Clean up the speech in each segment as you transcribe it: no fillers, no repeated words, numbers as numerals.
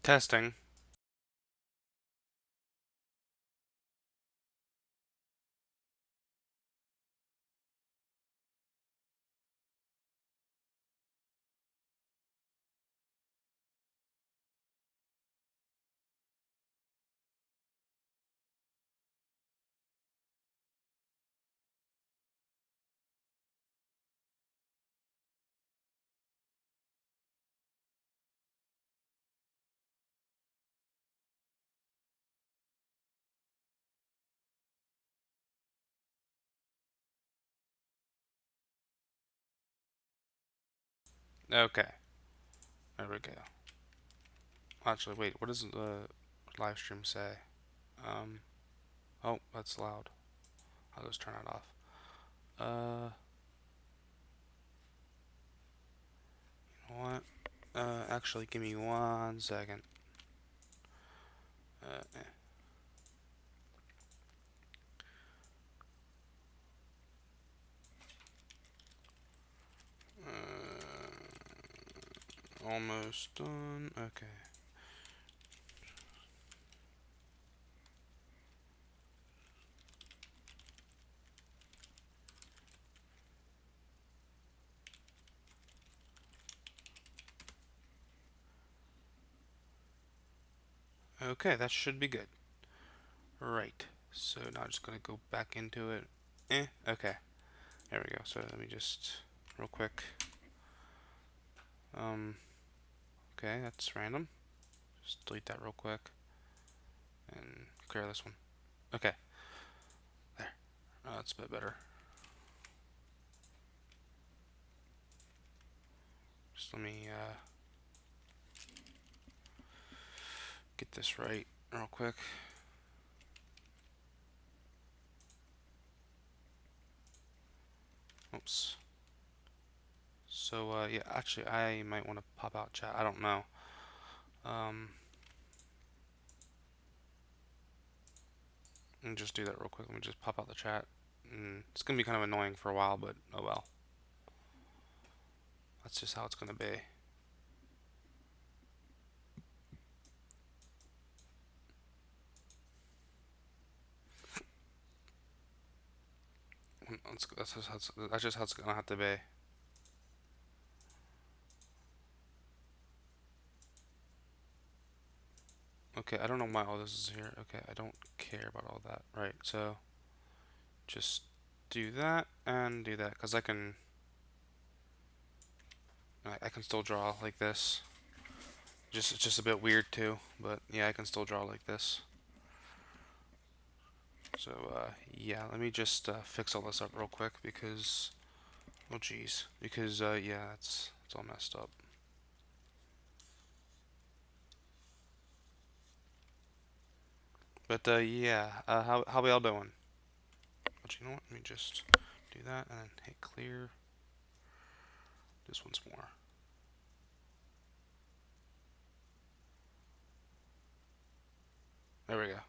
Testing. Okay. There we go. Actually, wait. What does the live stream say? Um. Oh, that's loud. I'll just turn it off. Uh. You know what? Actually, give me 1 second. Uh. Almost done. Okay. Okay, that should be good. Right. So now I'm just gonna go back into it. Okay. There we go. So let me just real quick. Um. Okay, that's random. Just delete that real quick and clear this one. Okay. There. Oh, that's a bit better. Just let me get this right real quick. Oops. So yeah, actually, I might want to pop out chat. I don't know. Um, Let me just do that real quick. Let me just pop out the chat. It's gonna be kind of annoying for a while, but oh well. That's just how it's gonna be. That's just how it's gonna have to be. Okay, I don't know why all this is here. Okay, I don't care about all that. Right, so just do that and do that, because I can still draw like this. It's just a bit weird too, but yeah, I can still draw like this. So yeah, let me just fix all this up real quick because oh geez, because yeah, it's all messed up. But yeah, how we all doing? But you know what? Let me just do that and then hit clear. Just once more. There we go.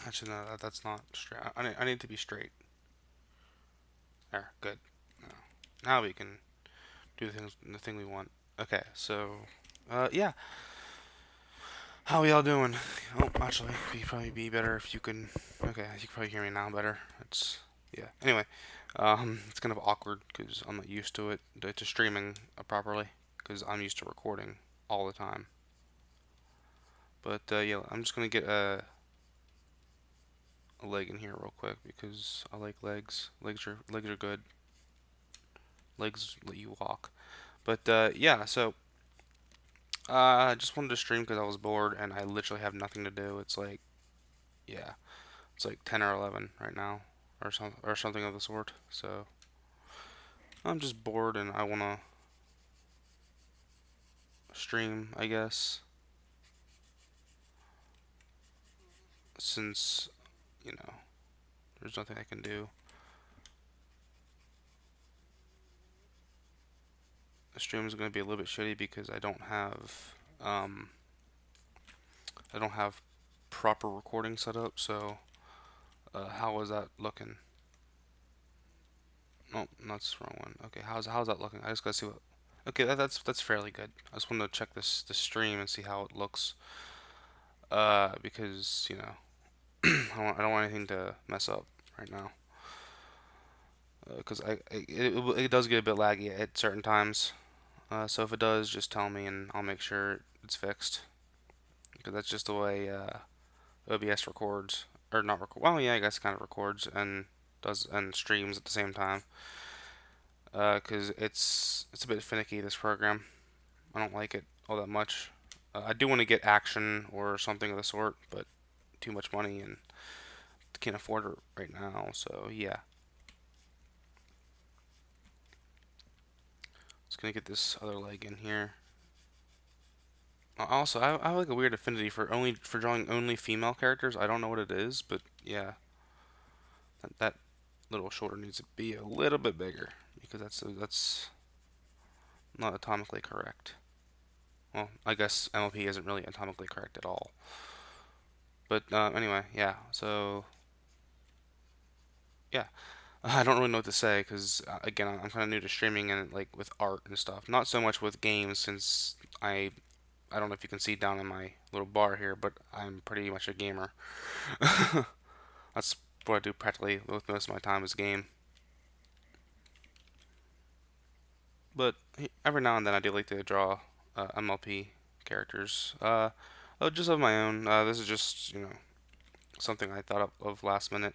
Actually, no, that's not straight. I need to be straight. There, good. Now we can do the thing we want. Okay, so yeah, how we all doing? Oh, actually, it'd probably be better if you can. Okay, you can probably hear me now better. It's yeah. Anyway, it's kind of awkward because I'm not used to it to streaming properly because I'm used to recording all the time. But yeah, I'm just gonna get a leg in here real quick because I like legs. Legs are good. Legs let you walk. But yeah, so I just wanted to stream because I was bored and I literally have nothing to do. It's like yeah, it's like 10 or 11 right now, or something of the sort. So I'm just bored and I wanna stream, I guess, since you know there's nothing I can do. The stream is gonna be a little bit shitty because um I don't have proper recording set up. So how is that looking? Oh, that's the wrong one. Okay, how's that looking? I just gotta see what. Okay, that's fairly good. I just wanted to check this stream and see how it looks. Because I don't want anything to mess up right now. Because it does get a bit laggy at certain times. So if it does, just tell me and I'll make sure it's fixed. Because that's just the way OBS records, or not record. Well, yeah, I guess it kind of records and does and streams at the same time. Because it's a bit finicky, this program. I don't like it all that much. I do want to get action or something of the sort, but too much money and can't afford it right now. So yeah, just gonna get this other leg in here. Also, I have like a weird affinity for drawing only female characters. I don't know what it is, but yeah, that little shoulder needs to be a little bit bigger because that's not atomically correct. Well, I guess MLP isn't really atomically correct at all. But anyway, yeah. So yeah, I don't really know what to say because again, I'm kind of new to streaming and like with art and stuff. Not so much with games since I don't know if you can see down in my little bar here, but I'm pretty much a gamer. That's what I do practically with most of my time is game. But every now and then I do like to draw MLP characters. Just of my own. This is just something I thought of last minute.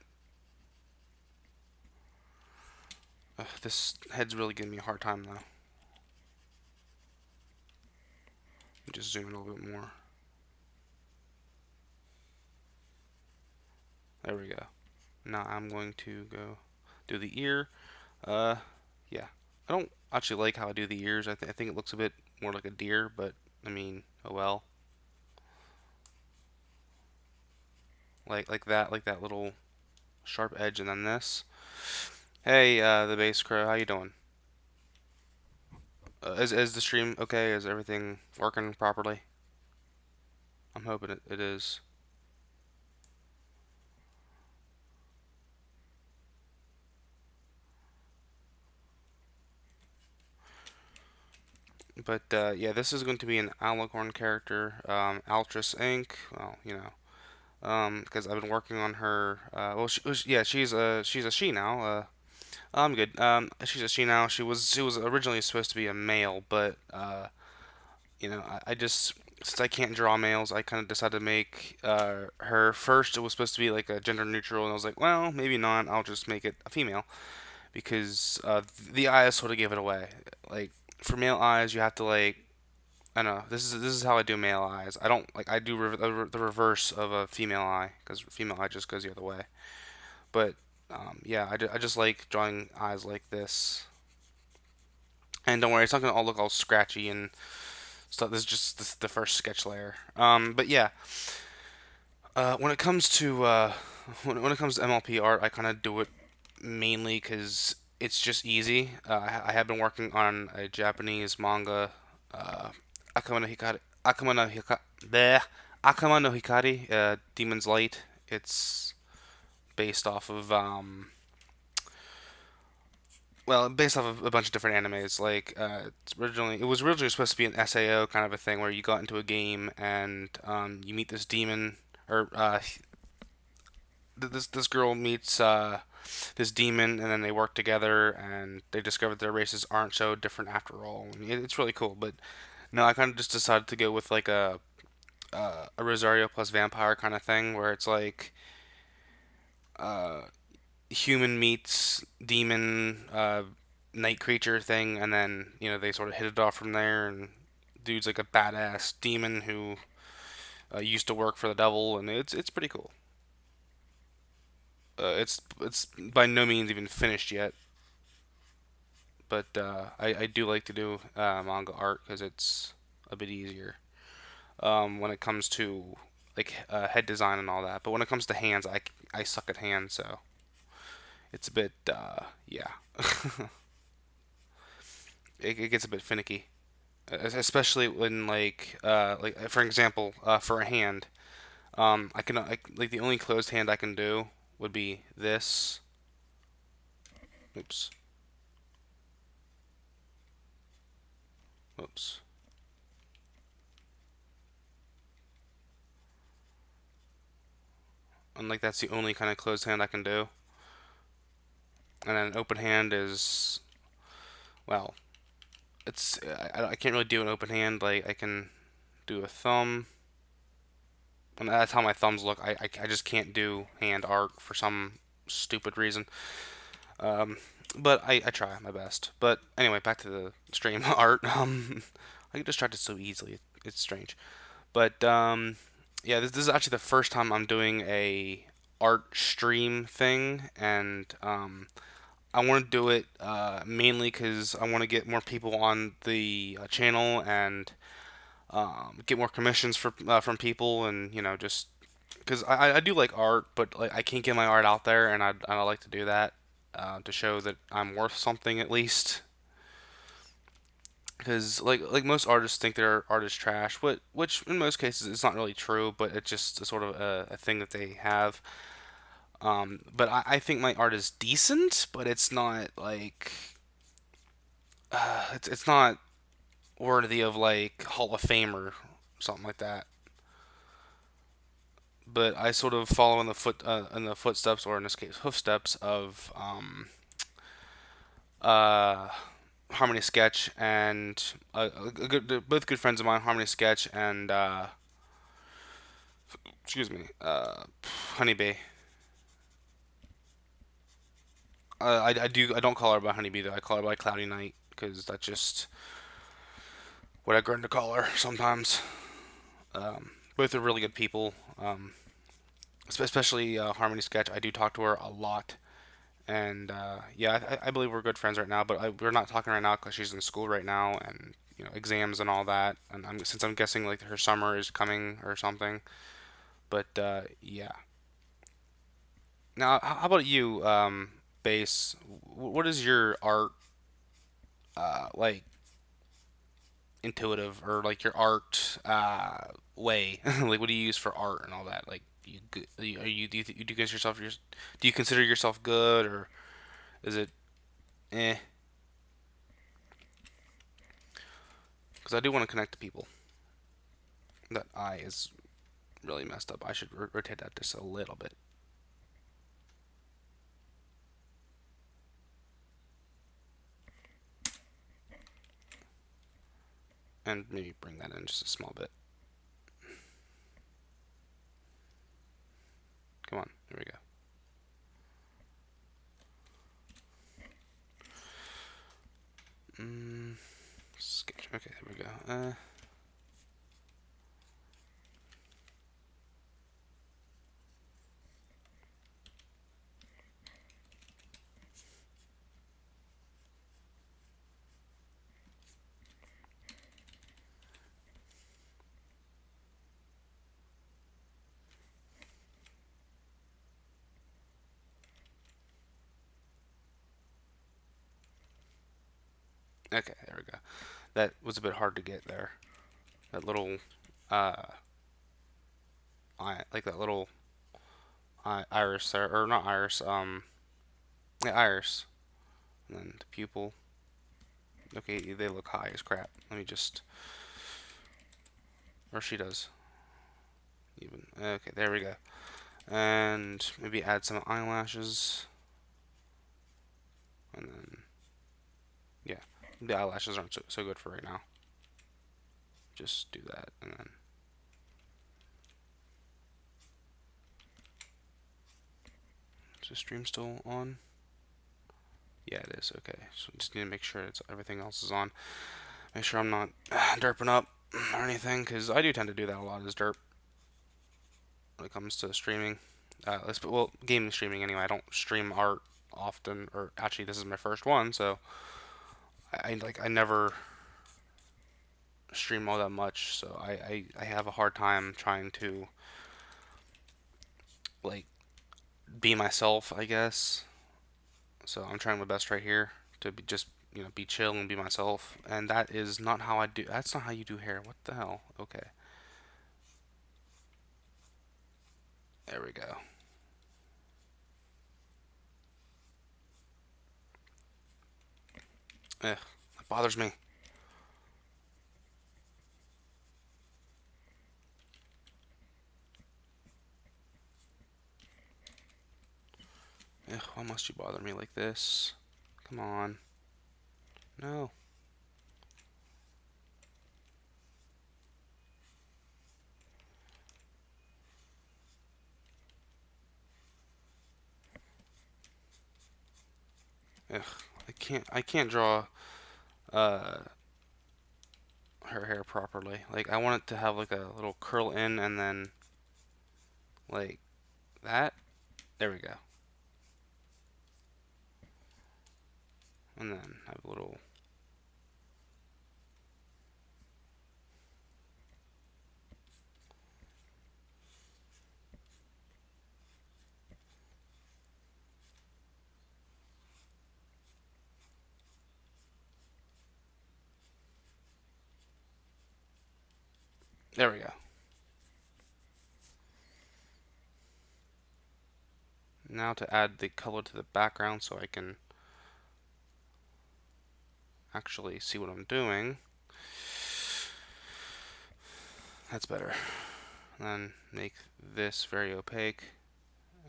This head's really giving me a hard time though. Just zoom in a little bit more. There we go. Now I'm going to go do the ear. Uh, yeah. I don't actually like how I do the ears. I think it looks a bit more like a deer, but I mean, oh well. Like that little sharp edge, and then this. Hey, the bass crow, how you doing? Is the stream okay? Is everything working properly? I'm hoping it is. But yeah, this is going to be an Alicorn character, Altrous Inc. Well, because I've been working on her. Well, yeah, she's a she now. I'm good. She's a she now. She was originally supposed to be a male, but I just since I can't draw males, I kind of decided to make her first. It was supposed to be like a gender neutral, and I was like, well, maybe not. I'll just make it a female because the eyes sort of gave it away. Like for male eyes, you have to like I don't know. This is how I do male eyes. I don't like I do the reverse of a female eye because female eye just goes the other way. But yeah, I just like drawing eyes like this. And don't worry, it's not gonna all look all scratchy and stuff. This is the first sketch layer. But yeah, when it comes to when it comes to MLP art, I kind of do it mainly because it's just easy. I have been working on a Japanese manga, uh, Akama no Hikari, Akama no Hikari, bleh, Akama no Hikari, Demon's Light. It's based off of based off of a bunch of different animes. Like it was originally supposed to be an SAO kind of a thing where you got into a game and you meet this demon or this girl meets this demon, and then they work together, and they discover that their races aren't so different after all. And it's really cool. But no, I kind of just decided to go with like a Rosario plus vampire kind of thing, where it's like uh, human meets demon night creature thing, and then they sort of hit it off from there. And dude's like a badass demon who used to work for the devil, and it's pretty cool. It's by no means even finished yet, but I do like to do manga art because it's a bit easier when it comes to like head design and all that. But when it comes to hands, I suck at hands, so it's a bit yeah, it gets a bit finicky, especially when like for example for a hand, like the only closed hand I can do would be this. Oops. Oops. And like that's the only kind of closed hand I can do. And then an open hand is, well, I can't really do an open hand. Like I can do a thumb, and that's how my thumbs look. I just can't do hand art for some stupid reason. Um, but I try my best. But anyway, back to the stream art. I get distracted so easily. It's strange. But yeah, this is actually the first time I'm doing a art stream thing, and I want to do it mainly because I want to get more people on the channel and get more commissions from people, and just because I do like art, but like I can't get my art out there, and I like to do that to show that I'm worth something at least. Because like most artists think their art is trash, which in most cases it's not really true, but it's just a sort of a thing that they have. But I think my art is decent, but it's not like it's not worthy of like Hall of Fame or something like that. But I sort of follow in the footsteps, or in this case, hoofsteps of uh, Harmony Sketch and both good friends of mine, Harmony Sketch and excuse me, Honeybee. I don't call her by Honeybee though. I call her by Cloudy Night because that's just what I grown to call her sometimes. Both are really good people. Especially Harmony Sketch. I do talk to her a lot, and yeah, I believe we're good friends right now. But we're not talking right now because she's in school right now, and exams and all that. And since I'm guessing like her summer is coming or something. But yeah. Now, how about you, Base? What is your art like intuitive, or like your art way? Like, what do you use for art and all that? Like, do you consider yourself do you consider yourself good, or is it eh? Because I do want to connect to people. That eye is really messed up. I should rotate that just a little bit, and maybe bring that in just a small bit. Come on, there we go. Mm, sketch. Okay, there we go. Okay, there we go. That was a bit hard to get there. That little, uh, like that little iris there, or not iris, yeah, iris, and then the pupil. Okay, they look high as crap. Let me just, or she does even. Okay, there we go. And maybe add some eyelashes, and then yeah, the eyelashes aren't so good for right now. Just do that, and then is the stream still on? Yeah, it is. Okay, so just need to make sure it's everything else is on. Make sure I'm not derping up or anything, because I do tend to do that a lot, is derp when it comes to streaming. Well, gaming streaming anyway. I don't stream art often, or actually, this is my first one, so I never stream all that much. So I have a hard time trying to like be myself, I guess. So I'm trying my best right here to be just be chill and be myself, and that is not how I do. That's not how you do hair. What the hell? Okay, there we go. Ugh, that bothers me. Ugh, why must you bother me like this? Come on. No. Ugh, I can't draw uh her hair properly. Like I want it to have like a little curl in and then like that. There we go. And then have a little. There we go. Now to add the color to the background so I can actually see what I'm doing. That's better. Then make this very opaque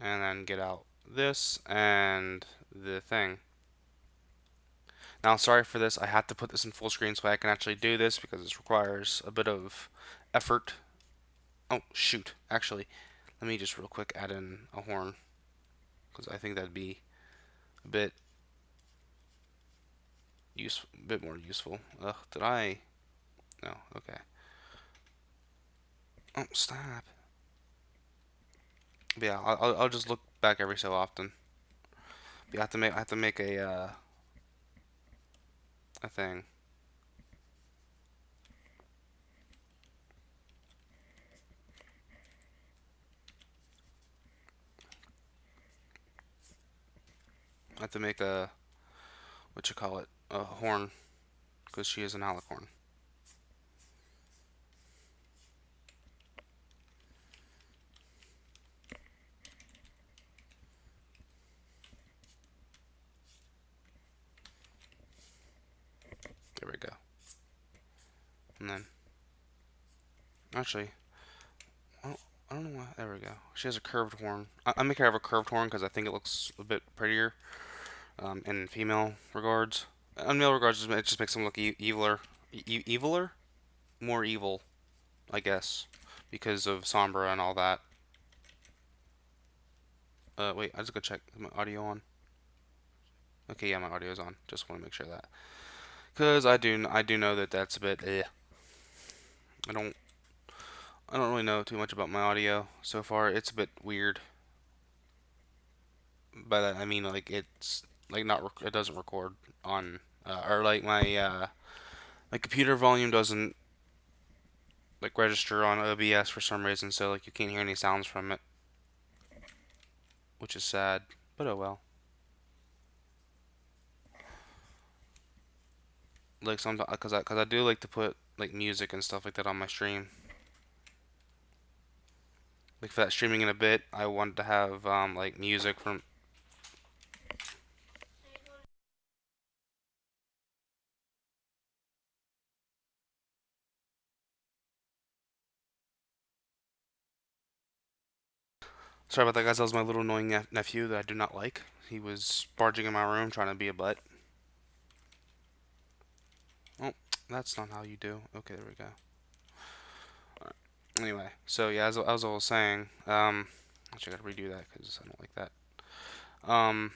and then get out this and the thing. Now, sorry for this. I had to put this in full screen so I can actually do this because this requires a bit of effort. Oh, shoot. Actually, let me just real quick add in a horn because I think that'd be a bit a bit more useful. Ugh, did I? No. Okay. Oh, stop. But yeah, I'll just look back every so often. But I have to make a thing. I have to make a what you call it a horn because she is an alicorn. There we go. And then actually, I don't know why. There we go. She has a curved horn. I make her have a curved horn because I think it looks a bit prettier in female regards. In male regards, it just makes them look eviler. Eviler? More evil, I guess, because of Sombra and all that. Wait, I just gotta check. Is my audio on? Okay, yeah, my audio's on. Just want to make sure of that. Because I do know that that's a bit. I don't, I don't really know too much about my audio so far. It's a bit weird. By that I mean like it's like not it doesn't record on or like my computer volume doesn't like register on OBS for some reason, so like you can't hear any sounds from it, which is sad. But oh well. Like sometimes, cause I do like to put like music and stuff like that on my stream. Like for that streaming in a bit, I wanted to have like music from. Sorry about that, guys. That was my little annoying nephew that I do not like. He was barging in my room trying to be a butt. Oh, that's not how you do. Okay, there we go. Anyway, so yeah, as I was saying, actually I gotta redo that because I don't like that. Um,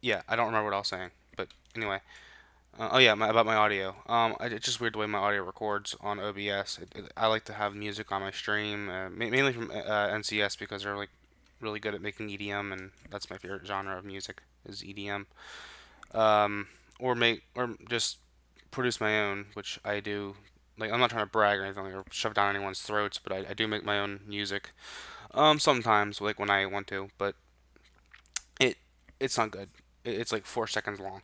yeah, I don't remember what I was saying, but anyway, oh yeah, about my audio. It's just weird the way my audio records on OBS. I like to have music on my stream, mainly from NCS because they're like really good at making EDM, and that's my favorite genre of music is EDM. Or just produce my own, which I do. Like I'm not trying to brag or anything or shove down anyone's throats, but I do make my own music. Sometimes like when I want to, but it it's not good. It's like 4 seconds long.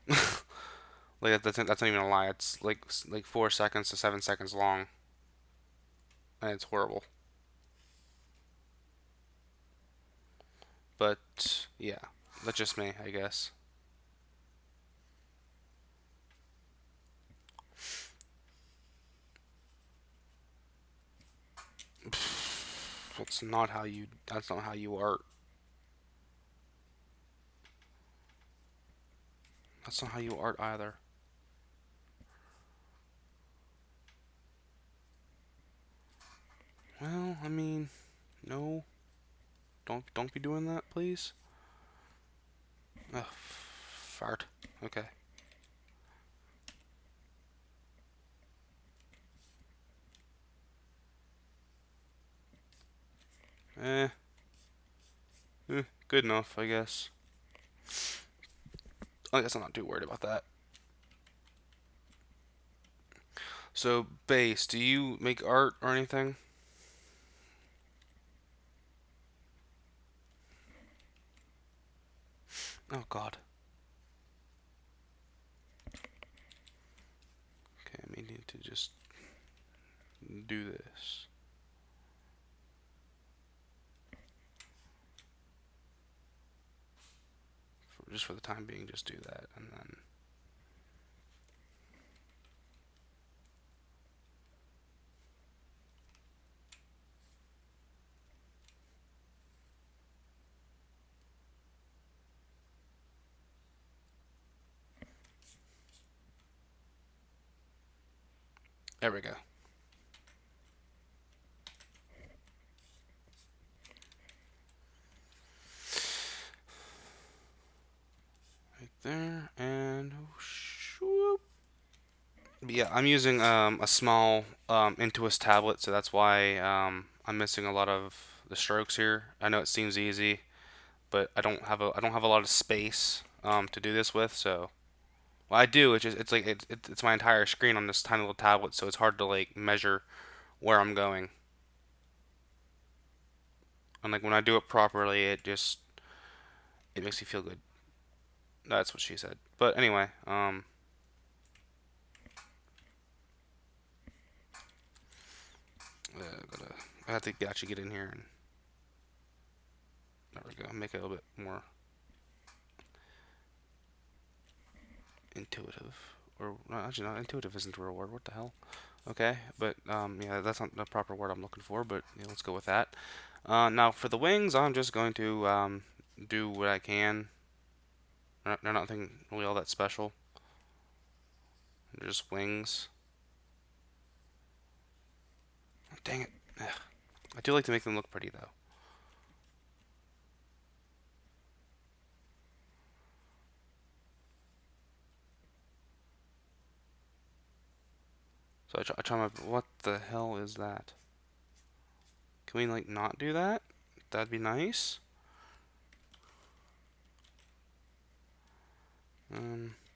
Like that's not even a lie. It's like 4 seconds to 7 seconds long, and it's horrible. But yeah, that's just me, I guess. That's not how you. That's not how you art. That's not how you art either. Well, I mean, no. Don't be doing that, please. Ugh, fart. Okay. Eh, good enough, I guess. I guess I'm not too worried about that. So, base, do you make art or anything? Oh God. Okay, I may need to just do this. Just for the time being, just do that, and then there we go. Right there, and whoop. Yeah, I'm using a small Intuos tablet, so that's why I'm missing a lot of the strokes here. I know it seems easy, but I don't have a lot of space to do this with. So well, I do. It's just it's like it's my entire screen on this tiny little tablet, so it's hard to like measure where I'm going. And like when I do it properly, it makes me feel good. That's what she said. But anyway, gotta I have to actually get in here and there we go. Make it a little bit more intuitive. Or no, actually, not intuitive isn't a real word. What the hell? Okay, but yeah, that's not the proper word I'm looking for. But yeah, let's go with that. Now for the wings, I'm just going to do what I can. They're nothing really all that special. They're just wings. Dang it! Ugh. I do like to make them look pretty though. So I try my. What the hell is that? Can we like not do that? That'd be nice.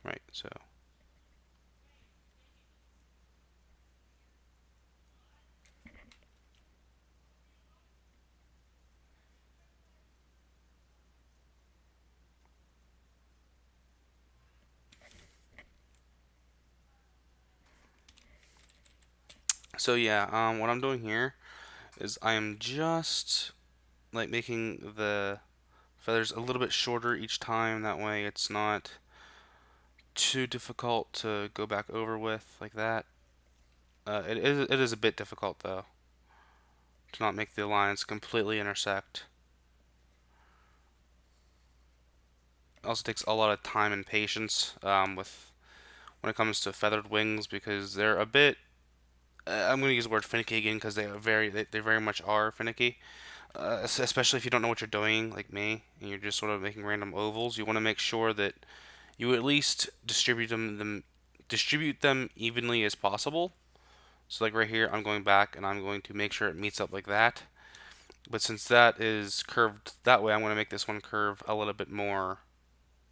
Right. So yeah. What I'm doing here is I am just like making the feathers a little bit shorter each time. That way, it's not too difficult to go back over with like that. It is a bit difficult though to not make the lines completely intersect. It also takes a lot of time and patience with when it comes to feathered wings because they're a bit. I'm going to use the word finicky again because they very much are finicky. Especially if you don't know what you're doing, like me, and you're just sort of making random ovals. You want to make sure that you at least distribute them evenly as possible. So like right here, I'm going back and I'm going to make sure it meets up like that. But since that is curved that way, I'm going to make this one curve a little bit more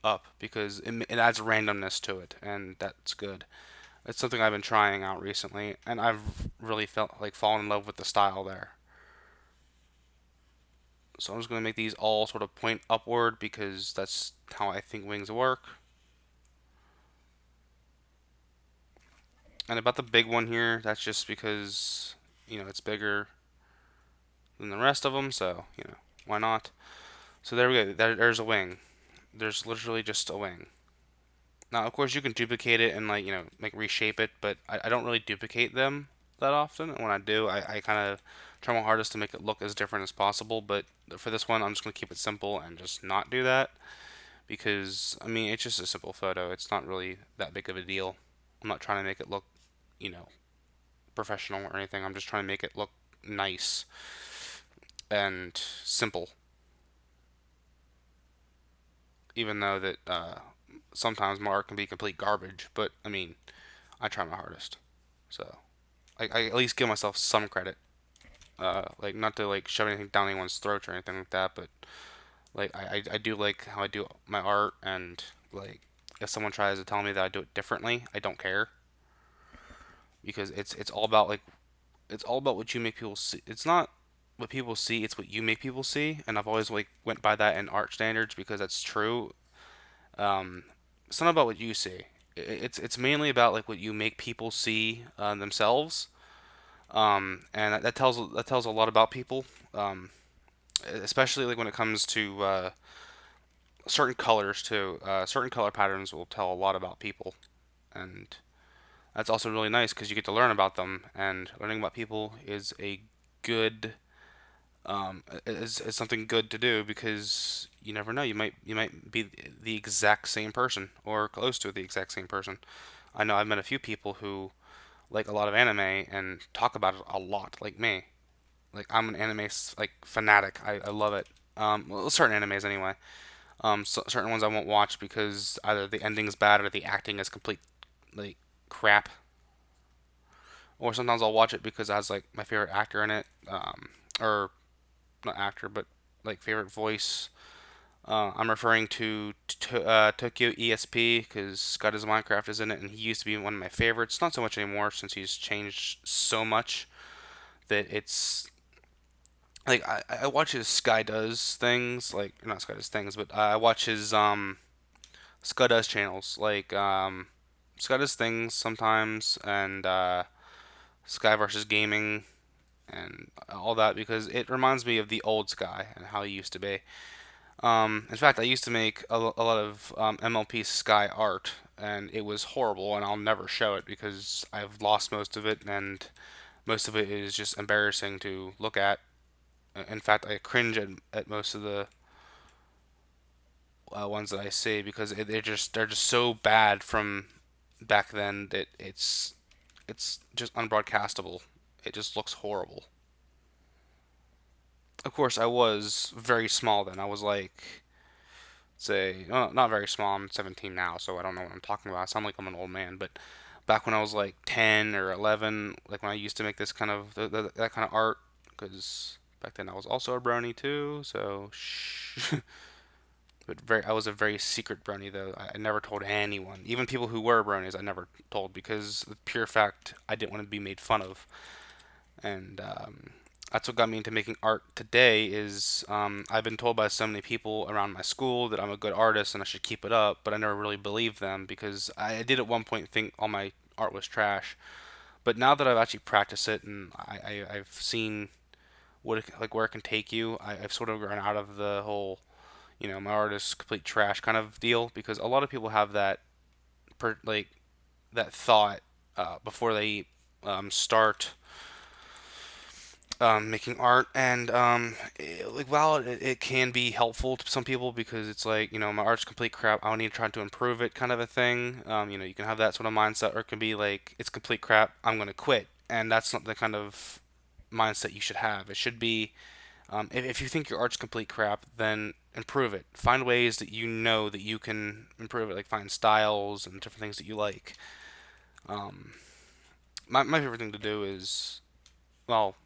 up because it adds randomness to it, and that's good. It's something I've been trying out recently, and I've really felt like fallen in love with the style there. So I'm just going to make these all sort of point upward because that's how I think wings work. And about the big one here, that's just because, it's bigger than the rest of them, so, why not? So there we go. There's a wing. There's literally just a wing. Now, of course, you can duplicate it and, like, make reshape it, but I don't really duplicate them that often. And when I do, I kind of try my hardest to make it look as different as possible. But for this one, I'm just going to keep it simple and just not do that because I mean it's just a simple photo. It's not really that big of a deal. I'm not trying to make it look, you know, professional or anything. I'm just trying to make it look nice and simple. Even though that sometimes my art can be complete garbage, but I mean I try my hardest. So I at least give myself some credit. Like not to like shove anything down anyone's throat or anything like that, but like I do like how I do my art, and like if someone tries to tell me that I do it differently, I don't care because it's all about like it's all about what you make people see. It's not what people see, it's what you make people see, and I've always like went by that in art standards because that's true. Um, it's not about what you see. It's mainly about like what you make people see themselves, and that tells a lot about people, especially like when it comes to certain colors too. Certain color patterns will tell a lot about people, and that's also really nice because you get to learn about them. And learning about people is a good is something good to do because you never know. You might be the exact same person or close to the exact same person. I know I've met a few people who like a lot of anime and talk about it a lot, like me. Like I'm an anime like fanatic. I love it. Well, certain animes anyway. Certain ones I won't watch because either the ending's bad or the acting is complete like crap. Or sometimes I'll watch it because it has like my favorite actor in it, or not actor, but like favorite voice. I'm referring to Tokyo ESP because Scott is Minecraft is in it, and he used to be one of my favorites. Not so much anymore since he's changed so much that it's like I watch his Sky Does things, like not Sky Does things, but I watch his Scud does channels like Scud does things sometimes, and Sky versus Gaming and all that because it reminds me of the old Sky and how he used to be. In fact, I used to make a lot of MLP Sky art, and it was horrible, and I'll never show it because I've lost most of it, and most of it is just embarrassing to look at. In fact, I cringe at most of the ones that I see because they're just so bad from back then that it's just unbroadcastable. It just looks horrible. Of course, I was very small then. I was like, say, no, not very small. I'm 17 now, so I don't know what I'm talking about. I sound like I'm an old man, but back when I was like 10 or 11, like when I used to make this kind of that kind of art, because back then I was also a brony too. So shh. But I was a very secret brony though. I never told anyone, even people who were bronies. I never told because the pure fact I didn't want to be made fun of, and that's what got me into making art today. Is I've been told by so many people around my school that I'm a good artist and I should keep it up, but I never really believed them because I did at one point think all my art was trash. But now that I've actually practiced it and I've seen like where it can take you, I've sort of grown out of the whole my art is complete trash kind of deal because a lot of people have that like that thought before they start making art, and like while it can be helpful to some people because it's like my art's complete crap, I need to try to improve it kind of a thing. You can have that sort of mindset, or it can be like it's complete crap, I'm gonna quit, and that's not the kind of mindset you should have. It should be if you think your art's complete crap, then improve it. Find ways that you know that you can improve it, like find styles and different things that you like. Um, my favorite thing to do is, well,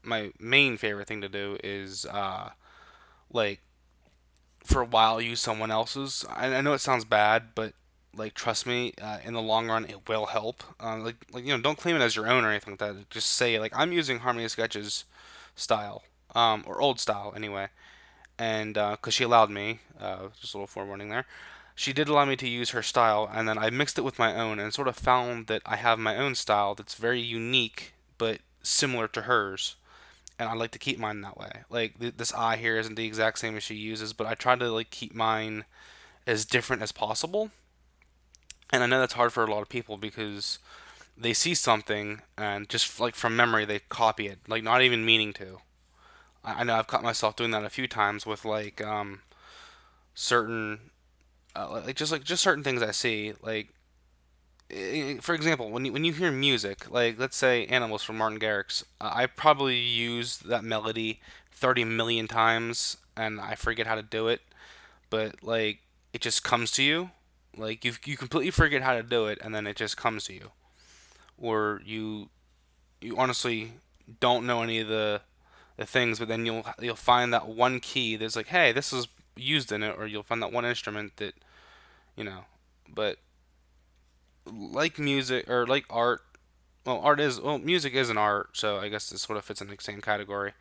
my main favorite thing to do is, like, for a while use someone else's. I know it sounds bad, but, like, trust me, in the long run, it will help. Don't claim it as your own or anything like that. Just say, like, I'm using Harmony of Sketches style, or old style anyway. And because she allowed me, just a little forewarning there, she did allow me to use her style, and then I mixed it with my own, and sort of found that I have my own style that's very unique but similar to hers, and I like to keep mine that way. Like this eye here isn't the exact same as she uses, but I try to like keep mine as different as possible. And I know that's hard for a lot of people because they see something and just like from memory they copy it, like not even meaning to. I know I've caught myself doing that a few times with like certain. like just certain things I see. Like for example, when you hear music, like let's say "Animals" from Martin Garrix, I probably used that melody 30 million times and I forget how to do it, but like it just comes to you. Like you completely forget how to do it and then it just comes to you. Or you honestly don't know any of the things, but then you'll find that one key that's like, hey, this is used in it, or you'll find that one instrument that you know. But like music or like art, music is an art, so I guess this sort of fits in the same category.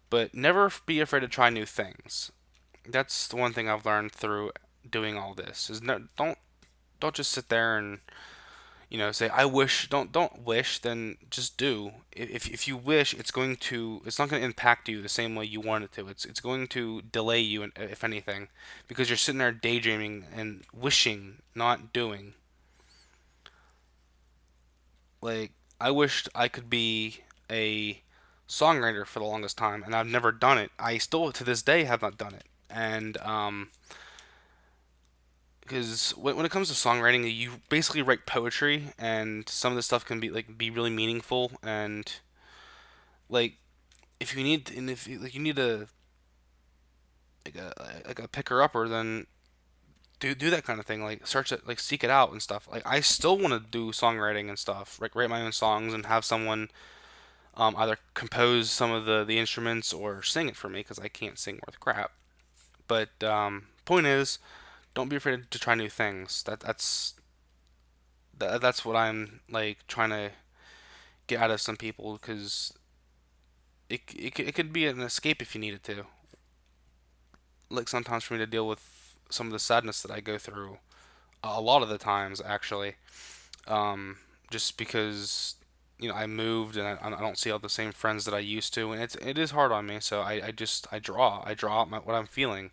But never be afraid to try new things. That's the one thing I've learned through doing all this is no, don't just sit there and say I wish. Don't wish, then just do. If you wish, it's not going to impact you the same way you want it to. It's going to delay you, if anything, because you're sitting there daydreaming and wishing, not doing. Like I wished I could be a songwriter for the longest time, and I've never done it. I still to this day have not done it, and because when it comes to songwriting, you basically write poetry, and some of the stuff can be really meaningful. And like if you need and if you, like you need a like a picker upper, then do that kind of thing. Like search it, like seek it out and stuff. Like I still want to do songwriting and stuff, like write my own songs and have someone either compose some of the instruments or sing it for me because I can't sing worth crap. But point is, don't be afraid to try new things. That's what I'm like trying to get out of some people because it could be an escape if you needed to. Like sometimes for me to deal with some of the sadness that I go through, a lot of the times actually, just because I moved and I don't see all the same friends that I used to, and it is hard on me. So I draw out what I'm feeling.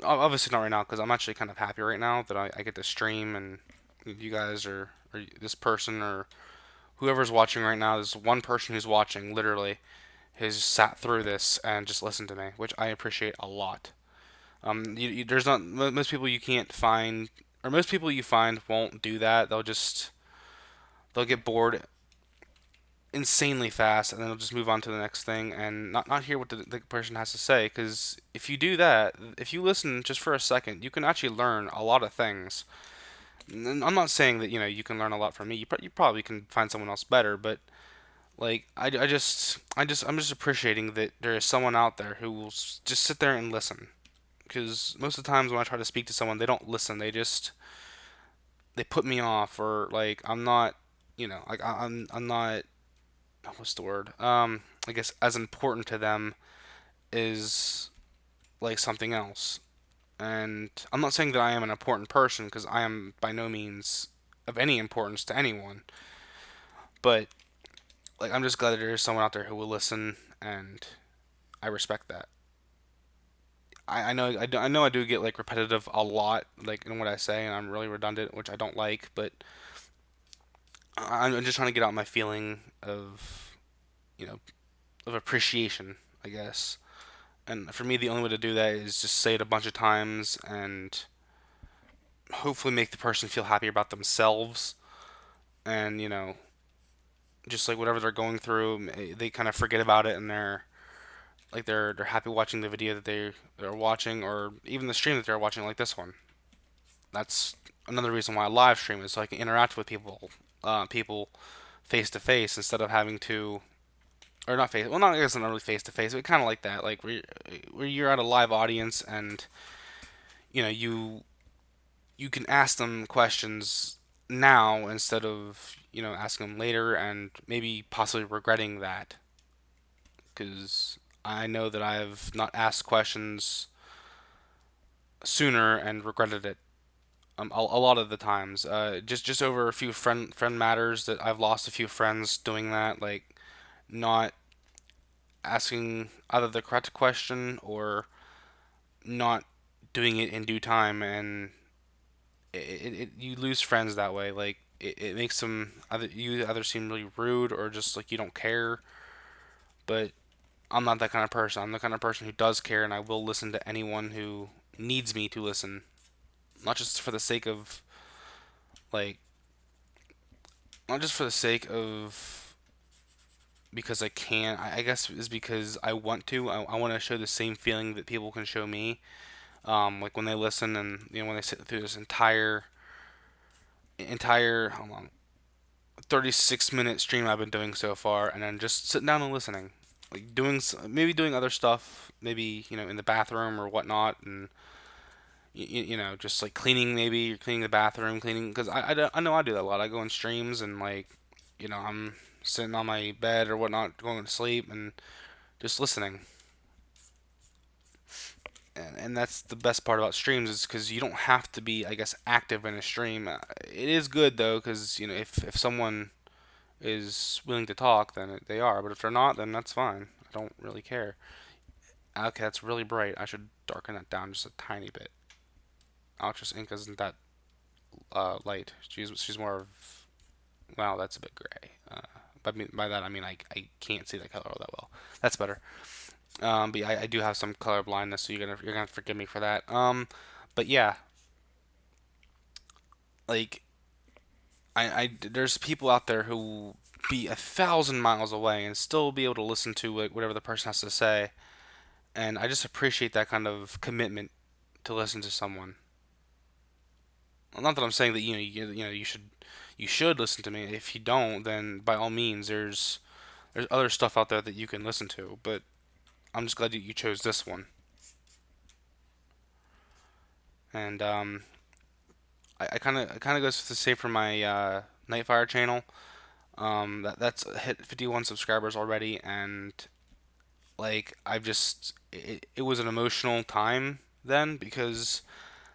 Obviously not right now because I'm actually kind of happy right now that I get to stream and you guys or this person or whoever's watching right now. There's one person who's watching literally has sat through this and just listened to me, which I appreciate a lot. There's not most people you can't find, or most people you find won't do that. They'll get bored insanely fast, and then they'll just move on to the next thing and not hear what the person has to say. Because if you do that, if you listen just for a second, you can actually learn a lot of things. And I'm not saying that you can learn a lot from me. You probably can find someone else better, but like I'm just appreciating that there is someone out there who will just sit there and listen. Because most of the times when I try to speak to someone, they don't listen. They put me off, or like I'm not, like I'm not. What's the word? I guess as important to them is like something else. And I'm not saying that I am an important person because I am by no means of any importance to anyone. But like I'm just glad that there is someone out there who will listen, and I respect that. I know I do get like repetitive a lot, like in what I say, and I'm really redundant, which I don't like. But I'm just trying to get out my feeling you know of appreciation, I guess. And for me, the only way to do that is just say it a bunch of times and hopefully make the person feel happy about themselves. And just like whatever they're going through, they kind of forget about it and they're happy watching the video that they're watching, or even the stream that they're watching, like this one. That's another reason why I live stream is so I can interact with people face to face instead of having to, or not face. Well, not I guess not really face to face, but kind of like that, like where you're at a live audience and you can ask them questions now instead of asking them later and maybe possibly regretting that because I know that I've not asked questions sooner and regretted it a lot of the times. Just over a few friend matters that I've lost a few friends doing that, like not asking either the correct question or not doing it in due time, and you lose friends that way. Like it makes them either seem really rude or just like you don't care. But I'm not that kind of person. I'm the kind of person who does care, and I will listen to anyone who needs me to listen, not just for the sake of like, not just for the sake of because I can. I guess is because I want to. I want to show the same feeling that people can show me. Like when they listen and when they sit through this entire hold on 36-minute stream I've been doing so far, and then just sitting down and listening, like maybe doing other stuff, maybe in the bathroom or whatnot, and just like cleaning, maybe cleaning the bathroom, cleaning because I know I do that a lot. I go in streams and like I'm sitting on my bed or whatnot, going to sleep and just listening. And that's the best part about streams is because you don't have to be, I guess, active in a stream. It is good though because if someone is willing to talk, then they are. But if they're not, then that's fine. I don't really care. Okay, that's really bright. I should darken that down just a tiny bit. Altrous ink isn't that light. She's more of, wow, that's a bit gray. By that I mean I can't see that color all that well. That's better. But yeah, I do have some color blindness, so you're gonna forgive me for that. But yeah, like there's people out there who will be 1,000 miles away and still be able to listen to whatever the person has to say, and I just appreciate that kind of commitment to listen to someone. Well, not that I'm saying that you should listen to me. If you don't, then by all means, there's other stuff out there that you can listen to. But I'm just glad that you chose this one. And I kind of goes the same for my Nightfire channel. That's hit 51 subscribers already, and like it was an emotional time then because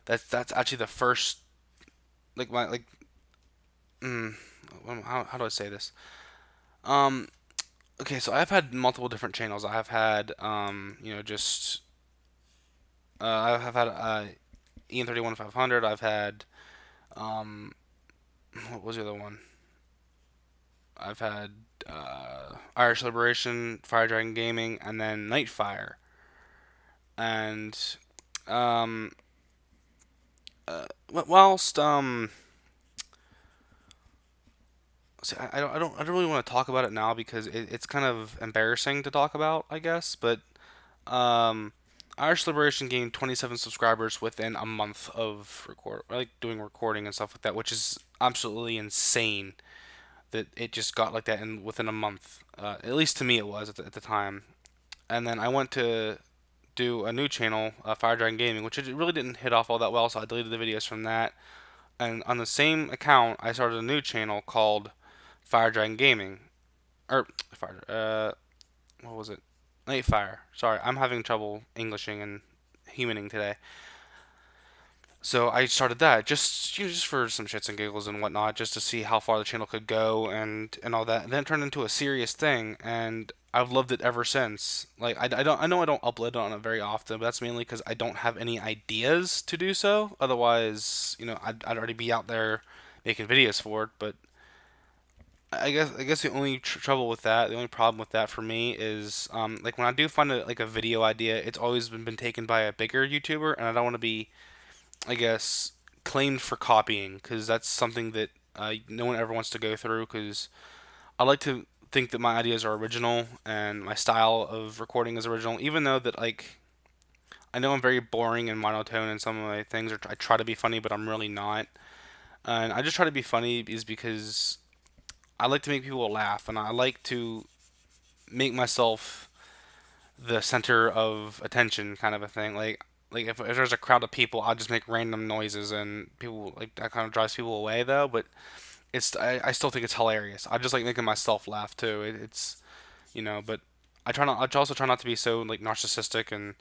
that's actually the first like my like mm, how do I say this? Um, okay, so I've had multiple different channels. I have had just I have had Ian 31500. I've had um what was the other one? I've had Irish Liberation, Fire Dragon Gaming, and then Nightfire. And um, whilst see, I don't really want to talk about it now because it's kind of embarrassing to talk about, I guess. But um, Irish Liberation gained 27 subscribers within a month of doing recording and stuff like that, which is absolutely insane that it just got like that in within a month. At least to me, it was at the time. And then I went to do a new channel, Fire Dragon Gaming, which it really didn't hit off all that well, so I deleted the videos from that. And on the same account, I started a new channel called Fire Dragon Gaming, or Fire. What was it? Nightfire. Sorry, I'm having trouble Englishing and humaning today. So I started that just for some shits and giggles and whatnot, just to see how far the channel could go and all that. And then it turned into a serious thing, and I've loved it ever since. Like I know I don't upload on it very often, but that's mainly because I don't have any ideas to do so. Otherwise, I'd already be out there making videos for it. But I guess the only trouble with that, the only problem with that for me is like when I do find a video idea, it's always been taken by a bigger YouTuber, and I don't want to be, I guess, claimed for copying because that's something that no one ever wants to go through. Because I like to think that my ideas are original and my style of recording is original, even though that like I know I'm very boring and monotone in some of my things, or I try to be funny, but I'm really not. And I just try to be funny is because I like to make people laugh, and I like to make myself the center of attention, kind of a thing. Like if there's a crowd of people, I'll just make random noises, and people like that kind of drives people away though. But I still think it's hilarious. I just like making myself laugh too. But I also try not to be so like narcissistic and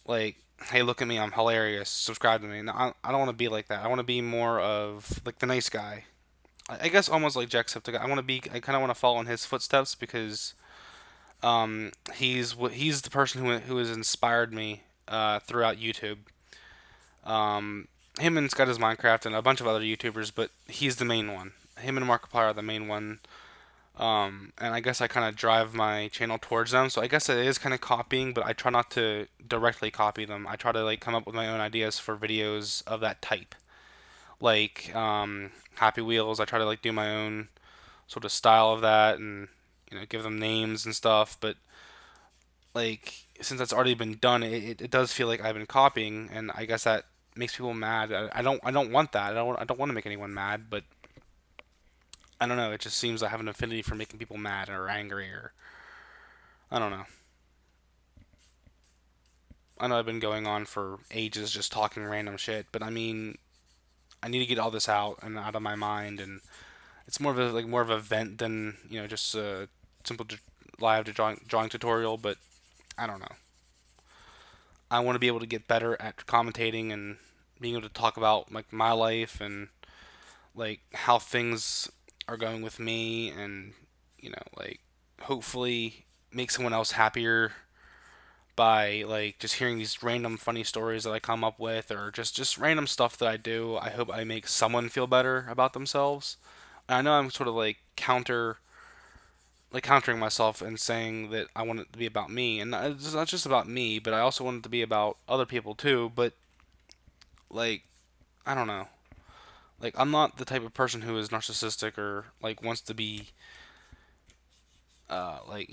like, hey, look at me, I'm hilarious. Subscribe to me. No, I don't want to be like that. I want to be more of like the nice guy. I guess almost like Jacksepticeye. I kind of want to follow in his footsteps because he's the person who has inspired me throughout YouTube. Um, him and Scott is Minecraft and a bunch of other YouTubers, but he's the main one. Him and Markiplier are the main one. And I guess I kind of drive my channel towards them. So I guess it is kind of copying, but I try not to directly copy them. I try to like come up with my own ideas for videos of that type. Like Happy Wheels, I try to like do my own sort of style of that and give them names and stuff. But like since that's already been done, it does feel like I've been copying, and I guess that makes people mad. I don't want that. I don't want to make anyone mad, but I don't know. It just seems I have an affinity for making people mad or angry or I don't know. I know I've been going on for ages just talking random shit, but I mean, I need to get all this out and out of my mind, and it's more of a like more of a vent than just a simple live drawing tutorial. But I don't know. I want to be able to get better at commentating and being able to talk about like my life and like how things are going with me, and like hopefully make someone else happier by like just hearing these random funny stories that I come up with, or just random stuff that I do. I hope I make someone feel better about themselves. And I know I'm sort of like countering myself and saying that I want it to be about me, and it's not just about me, but I also want it to be about other people too. But like I don't know, like I'm not the type of person who is narcissistic or like wants to be like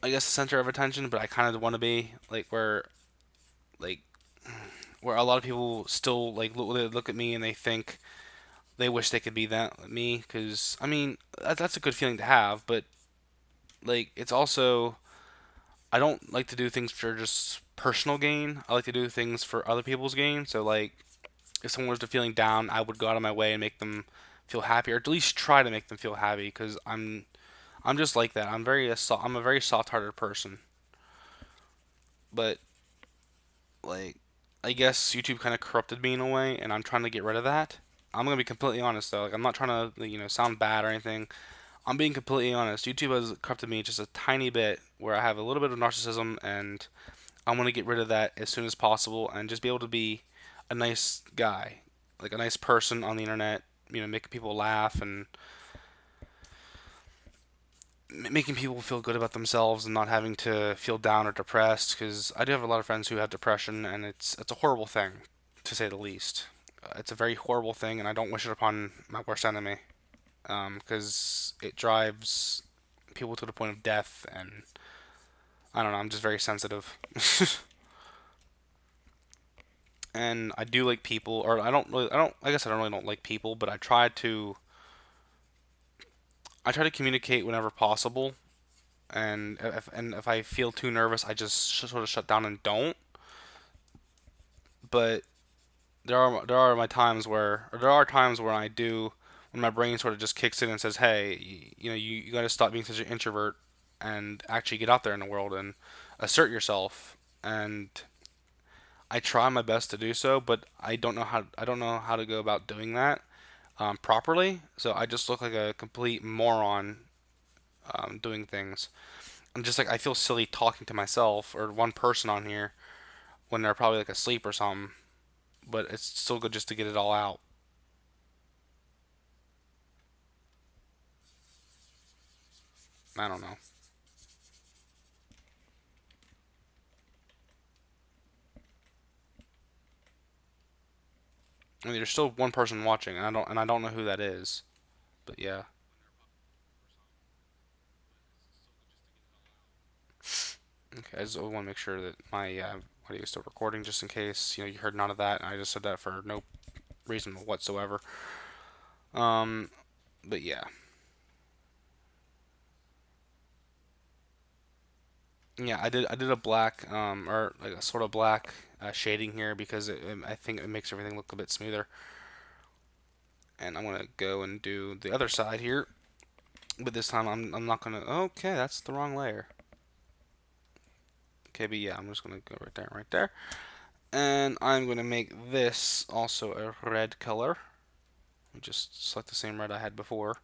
I guess the center of attention, but I kind of want to be like like where a lot of people still like look at me and they think they wish they could be that me, because I mean that's a good feeling to have, but like it's also I don't like to do things for just personal gain. I like to do things for other people's gain. So like if someone was to feeling down, I would go out of my way and make them feel happy, or at least try to make them feel happy, because I'm just like that. I'm a very soft-hearted person, but like I guess YouTube kind of corrupted me in a way, and I'm trying to get rid of that. I'm gonna be completely honest though. Like I'm not trying to sound bad or anything. I'm being completely honest. YouTube has corrupted me just a tiny bit, where I have a little bit of narcissism, and I want to get rid of that as soon as possible, and just be able to be a nice guy, like a nice person on the internet. Making people laugh and making people feel good about themselves and not having to feel down or depressed, because I do have a lot of friends who have depression, and it's a horrible thing, to say the least. It's a very horrible thing, and I don't wish it upon my worst enemy, because it drives people to the point of death, and I don't know, I'm just very sensitive. And I do like people, or I guess I don't really don't like people, but I try to communicate whenever possible, and if I feel too nervous, I just sort of shut down and don't. But there are my times where or there are times where I do, when my brain sort of just kicks in and says, "Hey, you got to stop being such an introvert and actually get out there in the world and assert yourself." And I try my best to do so, but I don't know how to go about doing that properly. So I just look like a complete moron doing things. I'm just like I feel silly talking to myself or one person on here when they're probably like asleep or something. But it's still good just to get it all out. I don't know. I mean, there's still one person watching, and I don't know who that is. But yeah. Okay, I just want to make sure that my audio is still recording, just in case you heard none of that, and I just said that for no reason whatsoever. Um, but yeah, yeah, I did a black or like a sort of black shading here because I think it makes everything look a bit smoother. And I'm gonna go and do the other side here, but this time I'm not gonna. Okay, that's the wrong layer. Okay, but yeah, I'm just gonna go right there, right there, and I'm gonna make this also a red color. Just select the same red I had before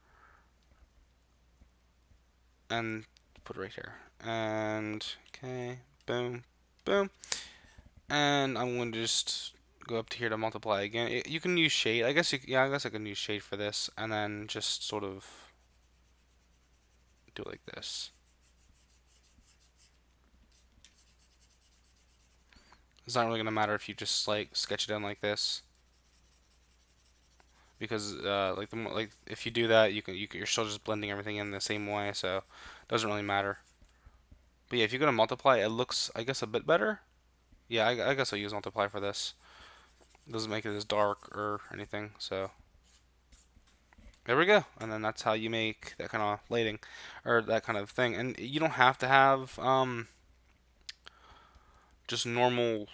and put it right here. And okay, boom, boom. And I'm going to just go up to here to multiply again. You can use shade. I guess yeah, I guess I can use shade for this, and then just sort of do it like this. It's not really gonna matter if you just like sketch it in like this, because like like if you do that, you're still just blending everything in the same way, so it doesn't really matter. But yeah, if you go to multiply, it looks, I guess, a bit better. Yeah, I guess I'll use multiply for this. It doesn't make it as dark or anything, so there we go. And then that's how you make that kind of lighting, or that kind of thing. And you don't have to have just normal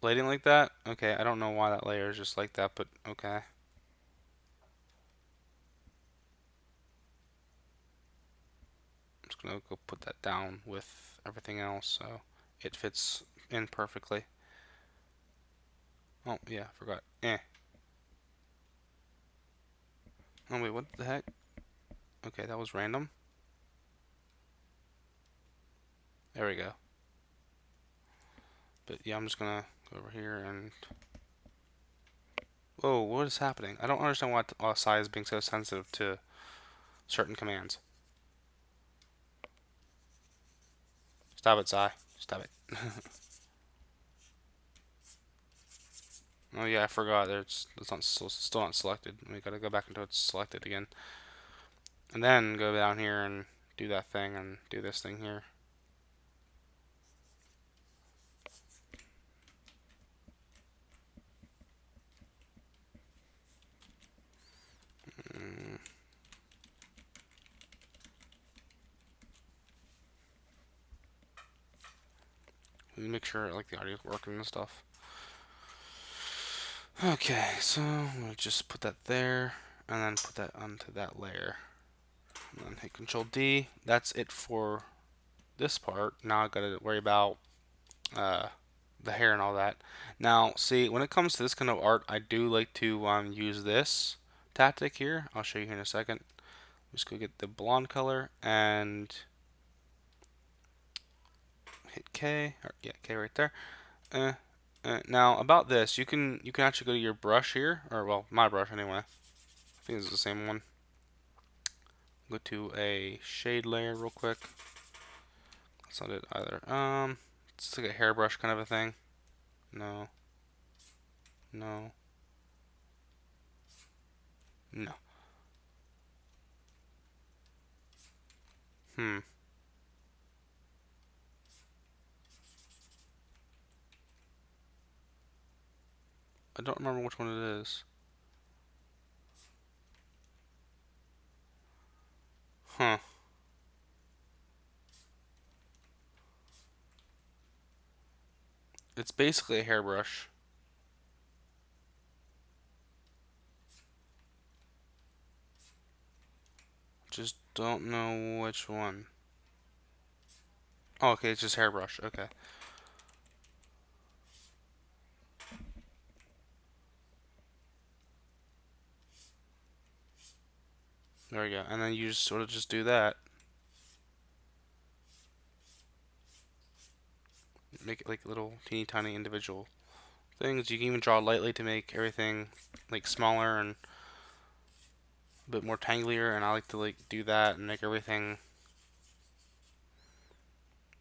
lighting like that. Okay, I don't know why that layer is just like that, but okay. I'm just gonna go put that down with everything else so it fits in perfectly. Oh yeah, forgot. Oh wait, what the heck? Okay, that was random. There we go. But yeah, I'm just gonna go over here and... Whoa, what is happening? I don't understand why Sai is being so sensitive to certain commands. Stop it, Sai. Stop it. Oh yeah, I forgot. It's not still not selected. We gotta go back until it's selected again, and then go down here and do that thing and do this thing here. Mm, make sure like the audio's working and stuff. Okay, so we'll just put that there, and then put that onto that layer, and then hit Control D. That's it for this part. Now I gotta worry about uh, the hair and all that. Now, see, when it comes to this kind of art, I do like to use this tactic here. I'll show you here in a second. Just go get the blonde color and hit K. Or, yeah, K right there. Now about this, you can actually go to your brush here, or well, my brush anyway. I think it's the same one. Go to a shade layer real quick. That's not it either. It's like a hairbrush kind of a thing. No, no, no. Hmm. I don't remember which one it is. Huh. It's basically a hairbrush. Just don't know which one. Oh, okay, it's just hairbrush. Okay. There we go. And then you just sort of just do that. Make it like little teeny tiny individual things. You can even draw lightly to make everything like smaller and a bit more tanglier. And I like to like do that and make everything.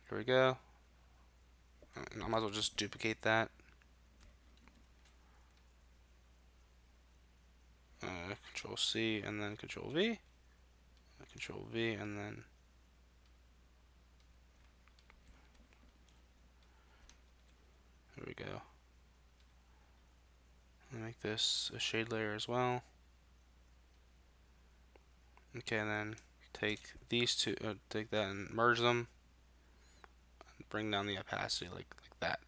Here we go. And I might as well just duplicate that. Control C and then Control V. Control V and then there we go. Make this a shade layer as well. Okay, and then take these two, take that and merge them. And bring down the opacity like that.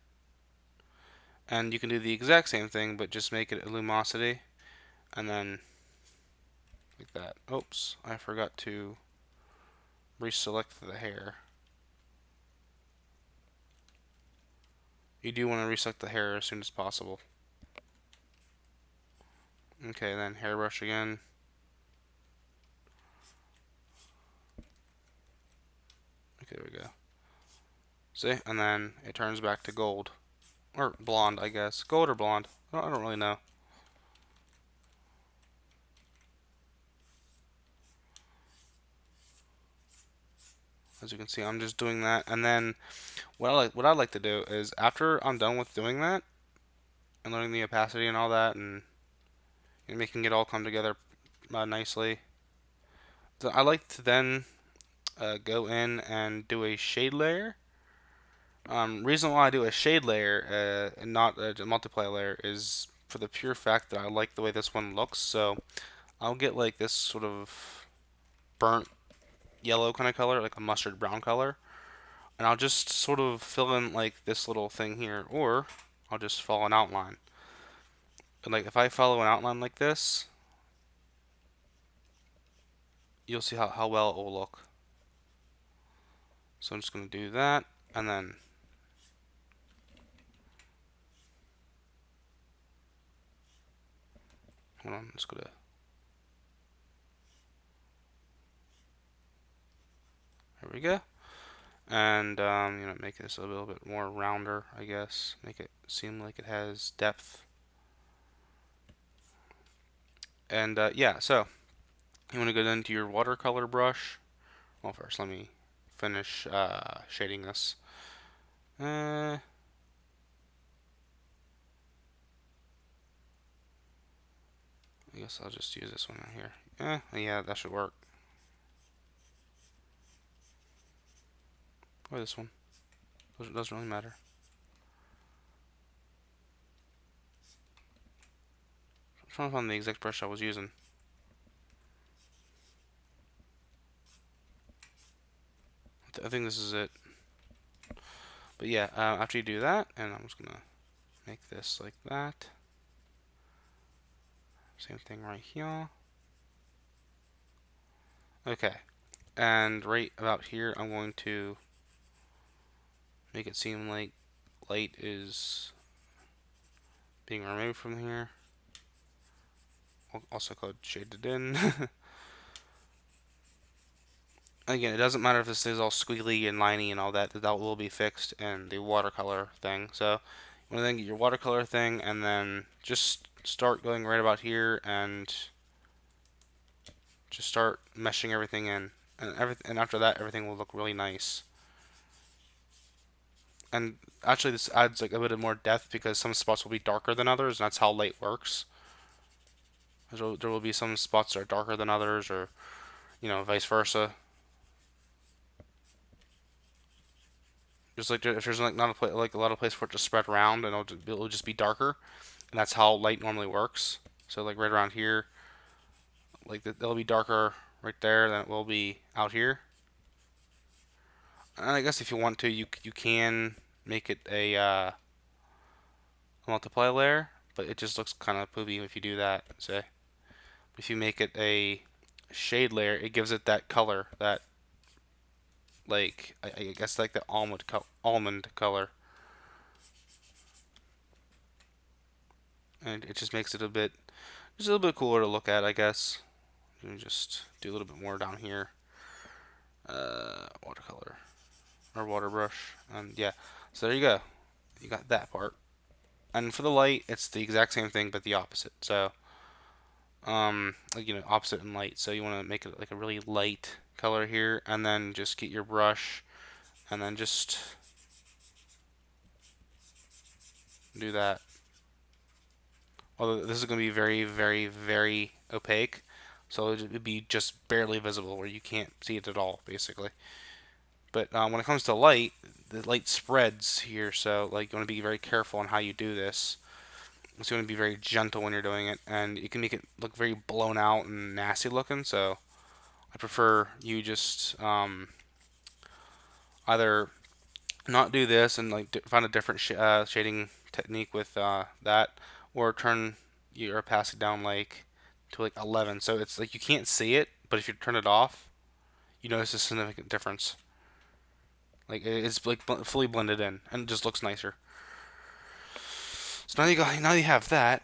And you can do the exact same thing, but just make it a luminosity, and then like that. Oops, I forgot to reselect the hair. You do want to reselect the hair as soon as possible. Okay, then hairbrush again. Okay, there we go. See, and then it turns back to gold. Or blonde, I guess. Gold or blonde. I don't really know. As you can see, I'm just doing that, and then what I'd like to do is after I'm done with doing that and learning the opacity and all that, and making it all come together nicely, so I like to then go in and do a shade layer. Reason why I do a shade layer and not a multiply layer is for the pure fact that I like the way this one looks. So I'll get like this sort of burnt yellow kind of color, like a mustard brown color, and I'll just sort of fill in like this little thing here, or I'll just follow an outline. And like if I follow an outline like this, you'll see how well it will look. So I'm just going to do that, and then hold on, let's go to there we go. And make this a little bit more rounder, I guess. Make it seem like it has depth. And yeah, so you want to go into your watercolor brush. Well, first let me finish shading this. I guess I'll just use this one right here. Yeah, that should work. Or this one. Doesn't really matter. I'm trying to find the exact brush I was using. I think this is it. But yeah, after you do that, and I'm just gonna make this like that. Same thing right here. Okay, and right about here, I'm going to make it seem like light is being removed from here. Also called shaded in. Again, it doesn't matter if this is all squiggly and liney and all that. That will be fixed in the watercolor thing. So you want to then get your watercolor thing, and then just start going right about here, and just start meshing everything in. And after that, everything will look really nice. And actually, this adds like a bit of more depth because some spots will be darker than others, and that's how light works. So there will be some spots that are darker than others, or vice versa. Just like if there's like not like a lot of place for it to spread around, and it'll just be darker, and that's how light normally works. So like right around here, like it'll be darker right there than it will be out here. And I guess if you want to, you can make it a multiply layer, but it just looks kind of poopy if you do that. Say, if you make it a shade layer, it gives it that color, that like I guess like the almond color, and it just makes it just a little bit cooler to look at, I guess. Let me just do a little bit more down here. Watercolor or water brush, and yeah. So there you go. You got that part. And for the light, it's the exact same thing but the opposite. So like opposite in light. So you want to make it like a really light color here, and then just get your brush, and then just do that. Although this is going to be very, very, very opaque, so it'd be just barely visible where you can't see it at all, basically. But when it comes to light, the light spreads here, so like you want to be very careful on how you do this. So you want to be very gentle when you're doing it, and you can make it look very blown out and nasty looking. So I prefer you just either not do this and like find a different shading technique with that, or turn your opacity down like to like 11. So it's like you can't see it, but if you turn it off, you notice a significant difference. Like it's like fully blended in, and it just looks nicer. So now you have that.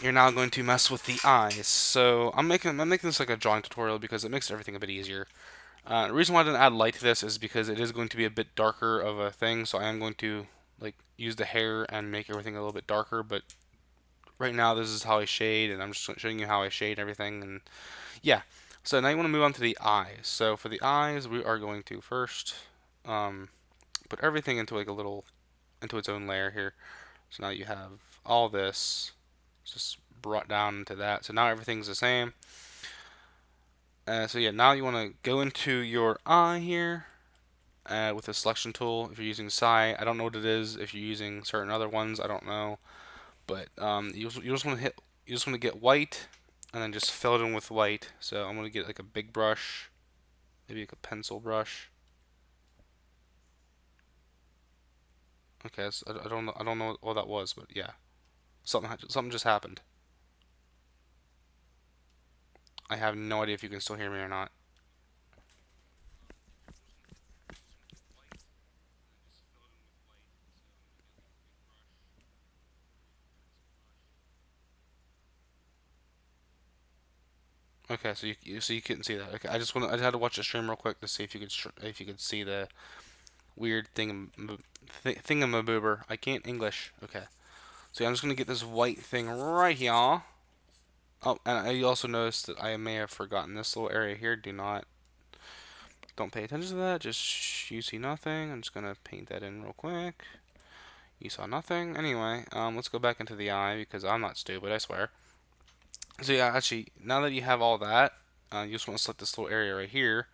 You're now going to mess with the eyes. So I'm making this like a drawing tutorial because it makes everything a bit easier. The reason why I didn't add light to this is because it is going to be a bit darker of a thing. So I am going to like use the hair and make everything a little bit darker. But right now this is how I shade, and I'm just showing you how I shade everything. And yeah, So now you want to move on to the eyes. So for the eyes, we are going to first um, put everything into like a little into its own layer here. So now you have all this just brought down into that. So now everything's the same. So yeah, now you want to go into your eye here with the selection tool. If you're using Psi, I don't know what it is. If you're using certain other ones, I don't know. But you just want to hit, you just want to get white, and then just fill it in with white. So I'm gonna get like a big brush, maybe like a pencil brush. Okay, so I don't know what that was, but yeah, something just happened. I have no idea if you can still hear me or not. Okay, so you couldn't see that. Okay, I just had to watch the stream real quick to see if you could if you could see the weird thingamaboober. I can't English. Okay, so yeah, I'm just gonna get this white thing right here. Oh, and I also noticed that I may have forgotten this little area here. Don't pay attention to that. Just you see nothing. I'm just gonna paint that in real quick. You saw nothing. Anyway, let's go back into the eye because I'm not stupid. I swear. So yeah, actually, now that you have all that, you just want to select this little area right here.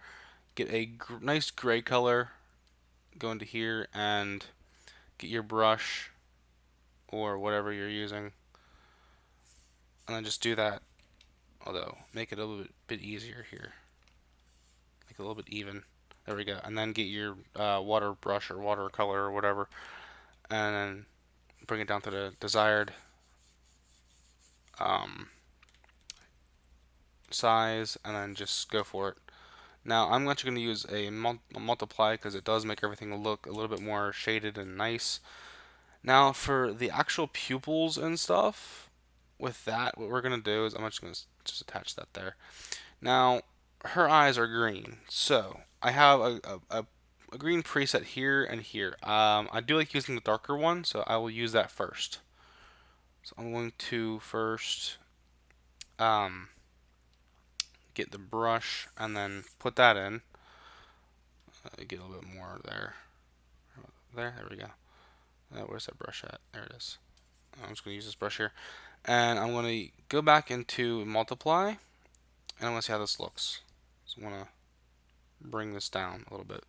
Get a nice gray color. Go into here and get your brush or whatever you're using, and then just do that. Although, make it a little bit easier here. Make it a little bit even. There we go. And then get your water brush or watercolor or whatever, and then bring it down to the desired um, size, and then just go for it. Now, I'm actually going to use a multiply because it does make everything look a little bit more shaded and nice. Now, for the actual pupils and stuff, with that, what we're going to do is I'm just going to just attach that there. Now, her eyes are green, so I have a green preset here and here. I do like using the darker one, so I will use that first. So I'm going to first um, get the brush and then put that in. Get a little bit more there. There we go. Where's that brush at? There it is. I'm just going to use this brush here. And I'm going to go back into multiply, and I want to see how this looks. So I want to bring this down a little bit.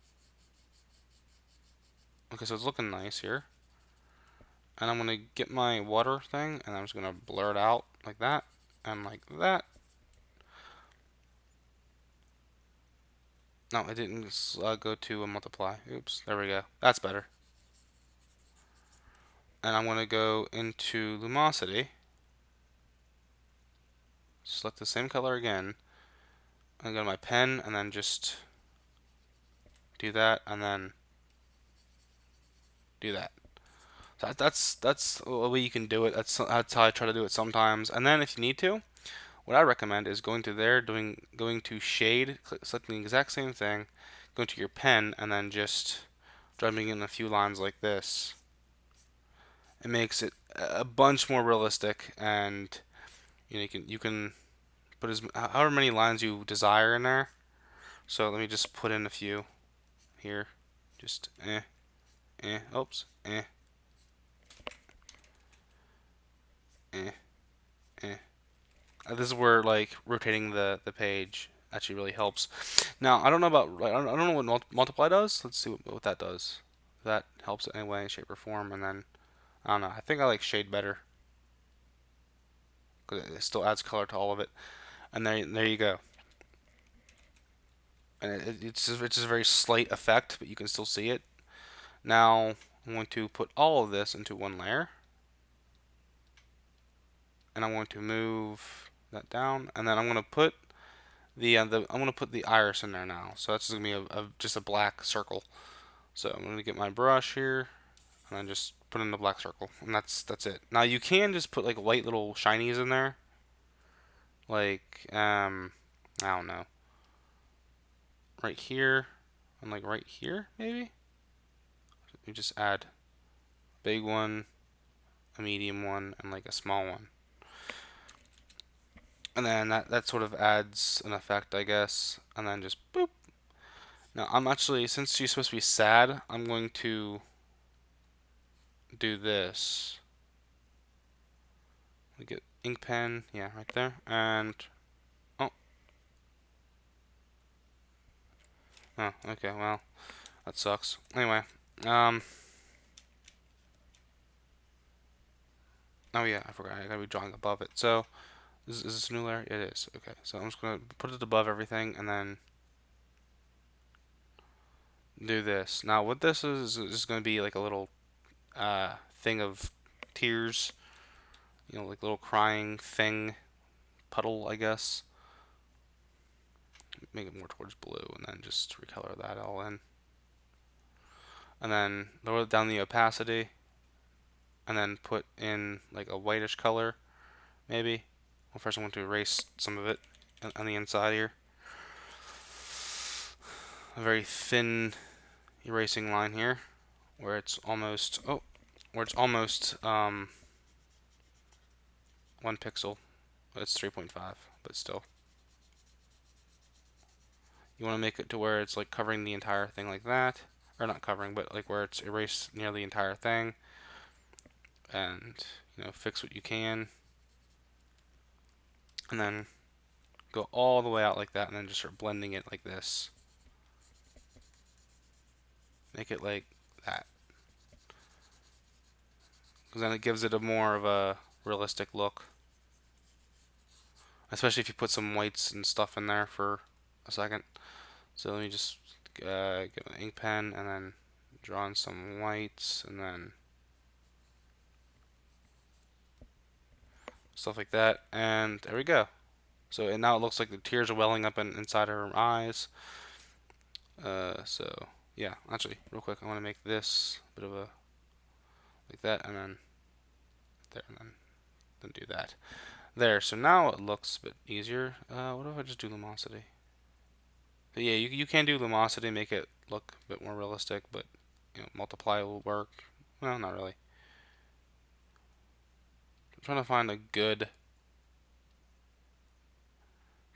Okay, so it's looking nice here. And I'm going to get my water thing, and I'm just going to blur it out like that, and like that. No, it didn't go to a multiply. Oops, there we go. That's better. And I'm going to go into luminosity. Select the same color again. I'm going to go to my pen, and then just do that, and then do that. So that's a way you can do it. That's how I try to do it sometimes. And then if you need to, what I recommend is going to there, going to shade, selecting the exact same thing, going to your pen, and then just drumming in a few lines like this. It makes it a bunch more realistic, and you can put as however many lines you desire in there. So let me just put in a few here. Just oops, eh, eh. This is where like rotating the page actually really helps. Now I don't know about I don't know what multiply does. Let's see what that does. That helps in any way, shape, or form. And then I don't know. I think I like shade better because it still adds color to all of it. And there you go. And it's just a very slight effect, but you can still see it. Now I'm going to put all of this into one layer, and I'm going to move that down, and then I'm going to put I'm going to put the iris in there now. So that's just going to be just a black circle. So I'm going to get my brush here, and then just put in the black circle, and that's it. Now you can just put like white little shinies in there, like I don't know, right here, and like right here maybe. You just add a big one, a medium one, and like a small one. And then that sort of adds an effect, I guess. And then just boop. Now I'm actually, since she's supposed to be sad, I'm going to do this. We get ink pen, yeah, right there. And oh, oh, okay, well, that sucks. Anyway, um, oh yeah, I forgot. I gotta be drawing above it. So is this a new layer? It is. Okay, so I'm just gonna put it above everything and then do this. Now what this is gonna be like a little thing of tears, like little crying thing, puddle, I guess. Make it more towards blue and then just recolor that all in. And then lower down the opacity and then put in like a whitish color, maybe. Well, first I want to erase some of it on the inside here. A very thin erasing line here, where it's almost where it's almost 1 pixel. It's 3.5, but still. You want to make it to where it's like covering the entire thing like that, or not covering, but like where it's erased near the entire thing, and fix what you can, and then go all the way out like that, and then just start blending it like this. Make it like that, because then it gives it a more of a realistic look. Especially if you put some whites and stuff in there for a second. So let me just get an ink pen and then draw in some whites and then stuff like that. And there we go. So and now it looks like the tears are welling up inside her eyes. So yeah, actually, real quick, I want to make this a bit of a like that, and then there, and then do that. There. So now it looks a bit easier. What if I just do luminosity? But yeah, you can do luminosity, make it look a bit more realistic, but multiply will work. Well, not really. I'm trying to find a good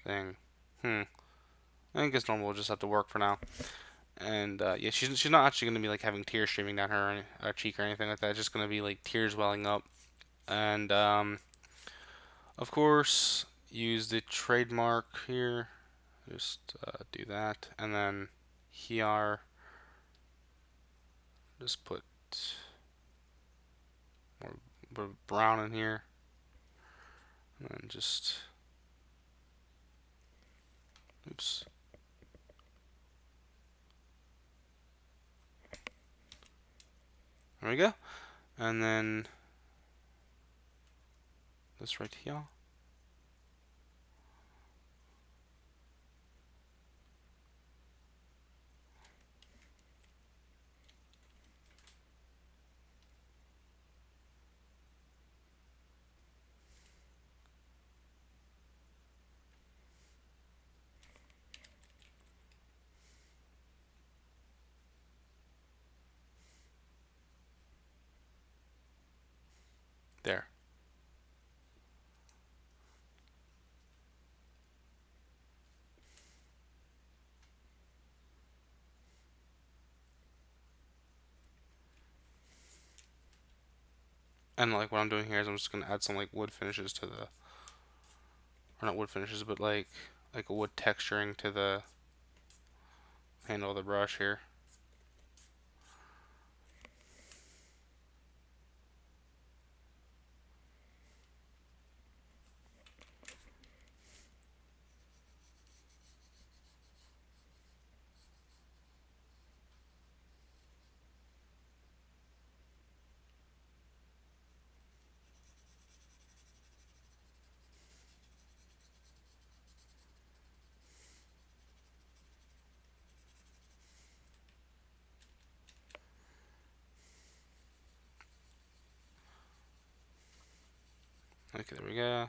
thing. I think it's normal. We'll just have to work for now. And yeah, she's not actually gonna be like having tears streaming down her cheek or anything like that. It's just gonna be like tears welling up. And of course, use the trademark here. Just do that, and then here, just put more brown in here, and then just oops. There we go. And then this right here. There. And like what I'm doing here is I'm just gonna add some like wood finishes to the, or not wood finishes, but like a wood texturing to the handle of the brush here. Okay, there we go.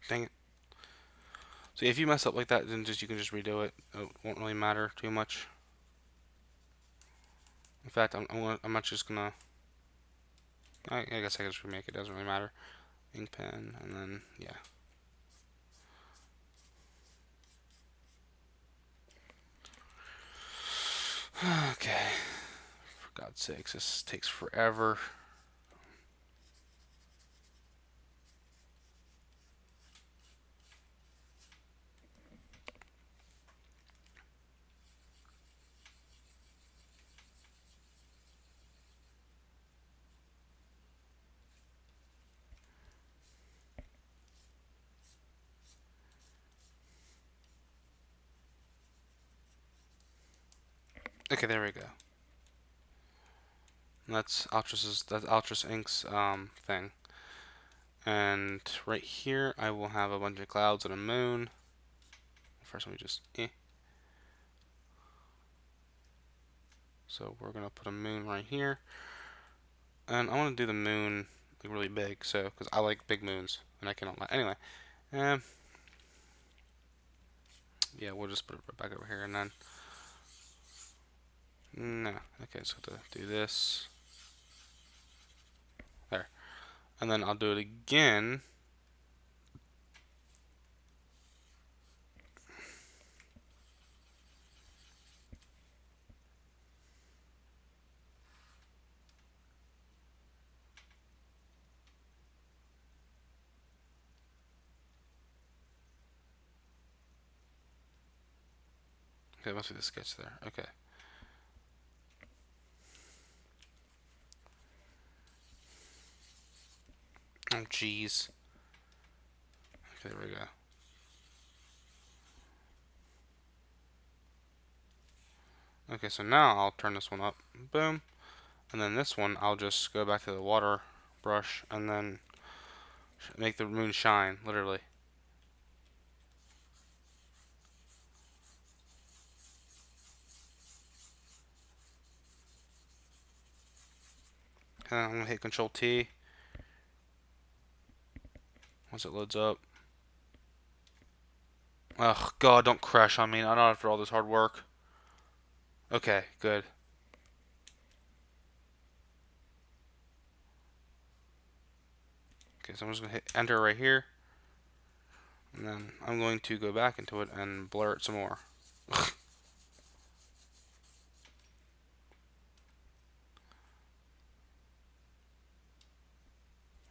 Dang it. So if you mess up like that, then just you can just redo it. It won't really matter too much. In fact, I'm not just gonna. I guess I can just remake it. Doesn't really matter. Ink pen, and then yeah. Okay. For God's sakes, this takes forever. Okay, there we go. And that's Altrous Inks thing. And right here, I will have a bunch of clouds and a moon. First, let me just So we're gonna put a moon right here, and I want to do the moon like really big, so because I like big moons, and I cannot lie. Anyway, um, yeah, we'll just put it right back over here, and then no, okay, so to do this there, and then I'll do it again. Okay, must be the sketch there. Okay. Oh, jeez. Okay, there we go. Okay, so now I'll turn this one up. Boom. And then this one, I'll just go back to the water brush and then make the moon shine, literally. And I'm gonna hit Control T once it loads up. Ugh, God, don't crash on me. Not after all this hard work. Okay, good. Okay, so I'm just gonna hit enter right here, and then I'm going to go back into it and blur it some more.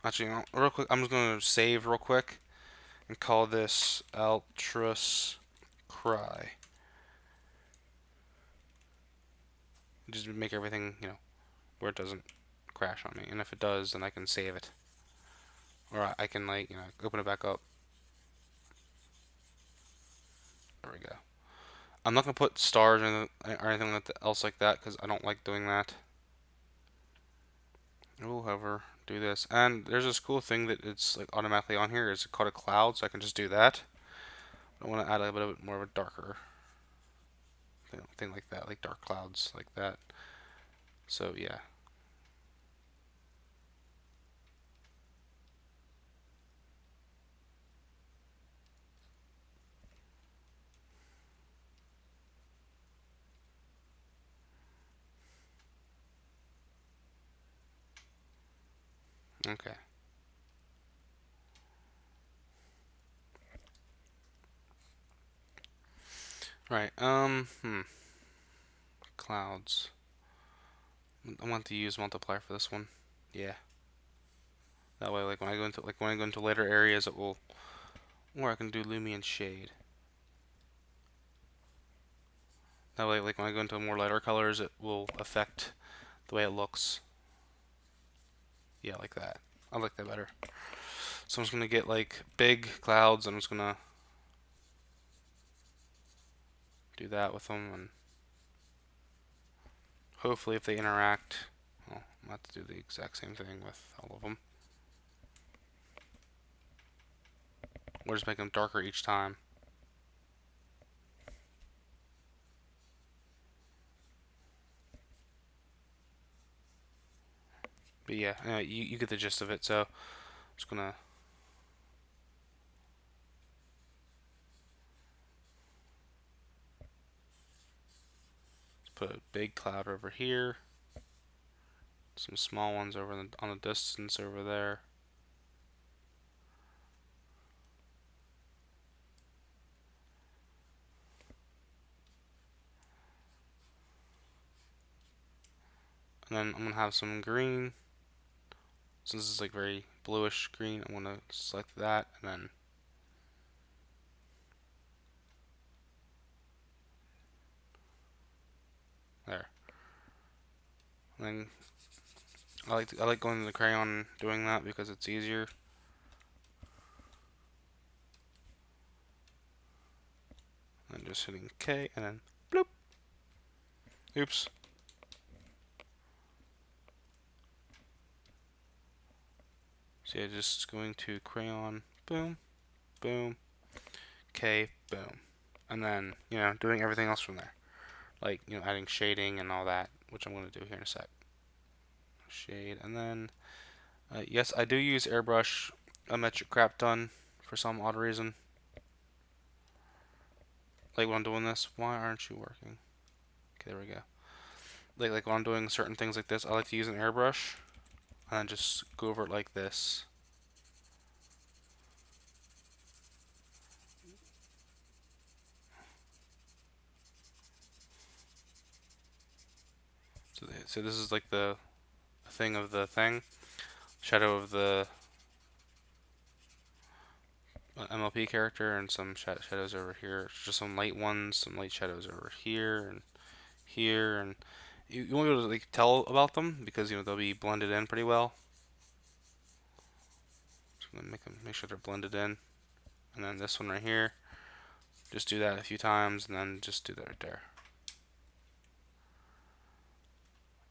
Actually, real quick, I'm just gonna save real quick and call this Altrous Cry. Just make everything, where it doesn't crash on me. And if it does, then I can save it, or I can like, open it back up. There we go. I'm not gonna put stars or anything else like that because I don't like doing that. We'll however do this, and there's this cool thing that it's like automatically on here. It's called a cloud, so I can just do that. I want to add a bit more of a darker thing like that, like dark clouds like that. So yeah, okay. Right. Clouds. I want to use multiplier for this one. Yeah. That way, like when I go into later areas, it will. Or I can do Lumion shade. That way, like when I go into more lighter colors, it will affect the way it looks. Yeah, like that. I like that better. So I'm just gonna get like big clouds, and I'm just gonna do that with them, and hopefully, if they interact, well, I'm about to do the exact same thing with all of them. We'll just make them darker each time. But yeah, you get the gist of it. So I'm just gonna put a big cloud over here. Some small ones over on the distance over there. And then I'm gonna have some green. Since it's like very bluish green, I'm gonna select that and then there. And then I like going to the crayon and doing that because it's easier. And just hitting K and then bloop. Oops. So yeah, just going to crayon, boom, boom, K, boom. And then, doing everything else from there. Like, adding shading and all that, which I'm going to do here in a sec. Shade, and then, yes, I do use airbrush metric crap done for some odd reason. Like when I'm doing this, why aren't you working? Okay, there we go. Like when I'm doing certain things like this, I like to use an airbrush and then just go over it like this. So this is like the thing of the thing, shadow of the MLP character, and some shadows over here. Just some light ones, some light shadows over here and here, and you won't be able to like tell about them because they'll be blended in pretty well. Just gonna make sure they're blended in, and then this one right here, just do that a few times, and then just do that right there.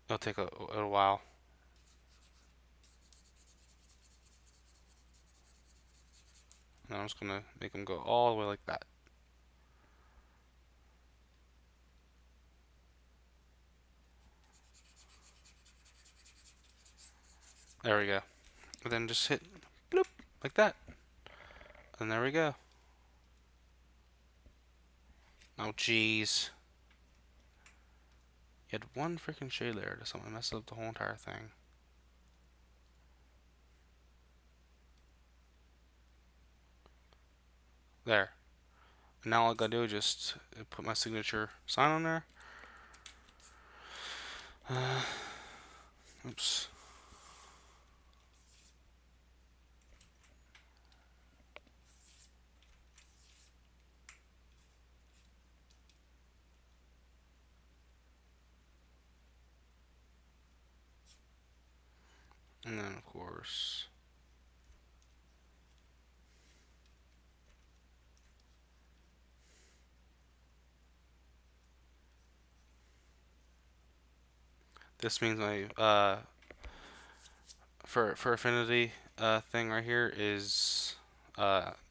It'll take a little while. And I'm just gonna make them go all the way like that. There we go. And then just hit bloop like that. And there we go. Oh jeez. You had one freaking shade layer to something mess up the whole entire thing. There. And now all I gotta do is just put my signature sign on there. Oops. And then of course this means my for affinity thing right here is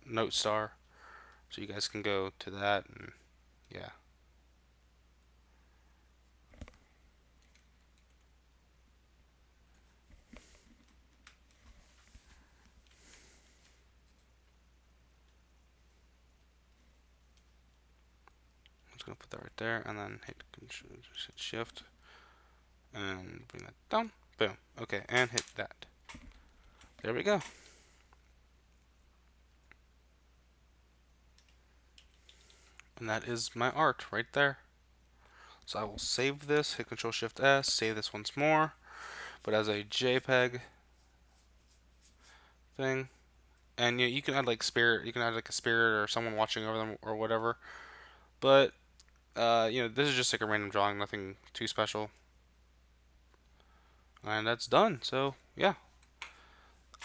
note star. So you guys can go to that and yeah. I'm just gonna put that right there and then hit shift and bring that down. Boom. Okay, and hit that. There we go. And that is my art right there. So I will save this, hit Control Shift S, save this once more, but as a JPEG thing. And you can add like spirit, you can add like a spirit or someone watching over them or whatever. But this is just like a random drawing, nothing too special. And that's done. So yeah,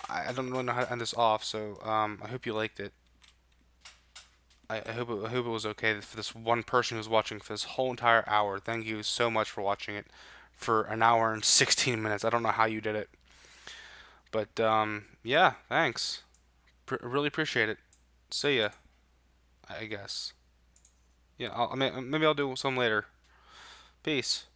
I don't really know how to end this off. So I hope you liked it. I hope it was okay for this one person who's watching for this whole entire hour. Thank you so much for watching it for an hour and 16 minutes. I don't know how you did it, but yeah, thanks. Really appreciate it. See ya, I guess. Yeah, maybe I'll do some later. Peace.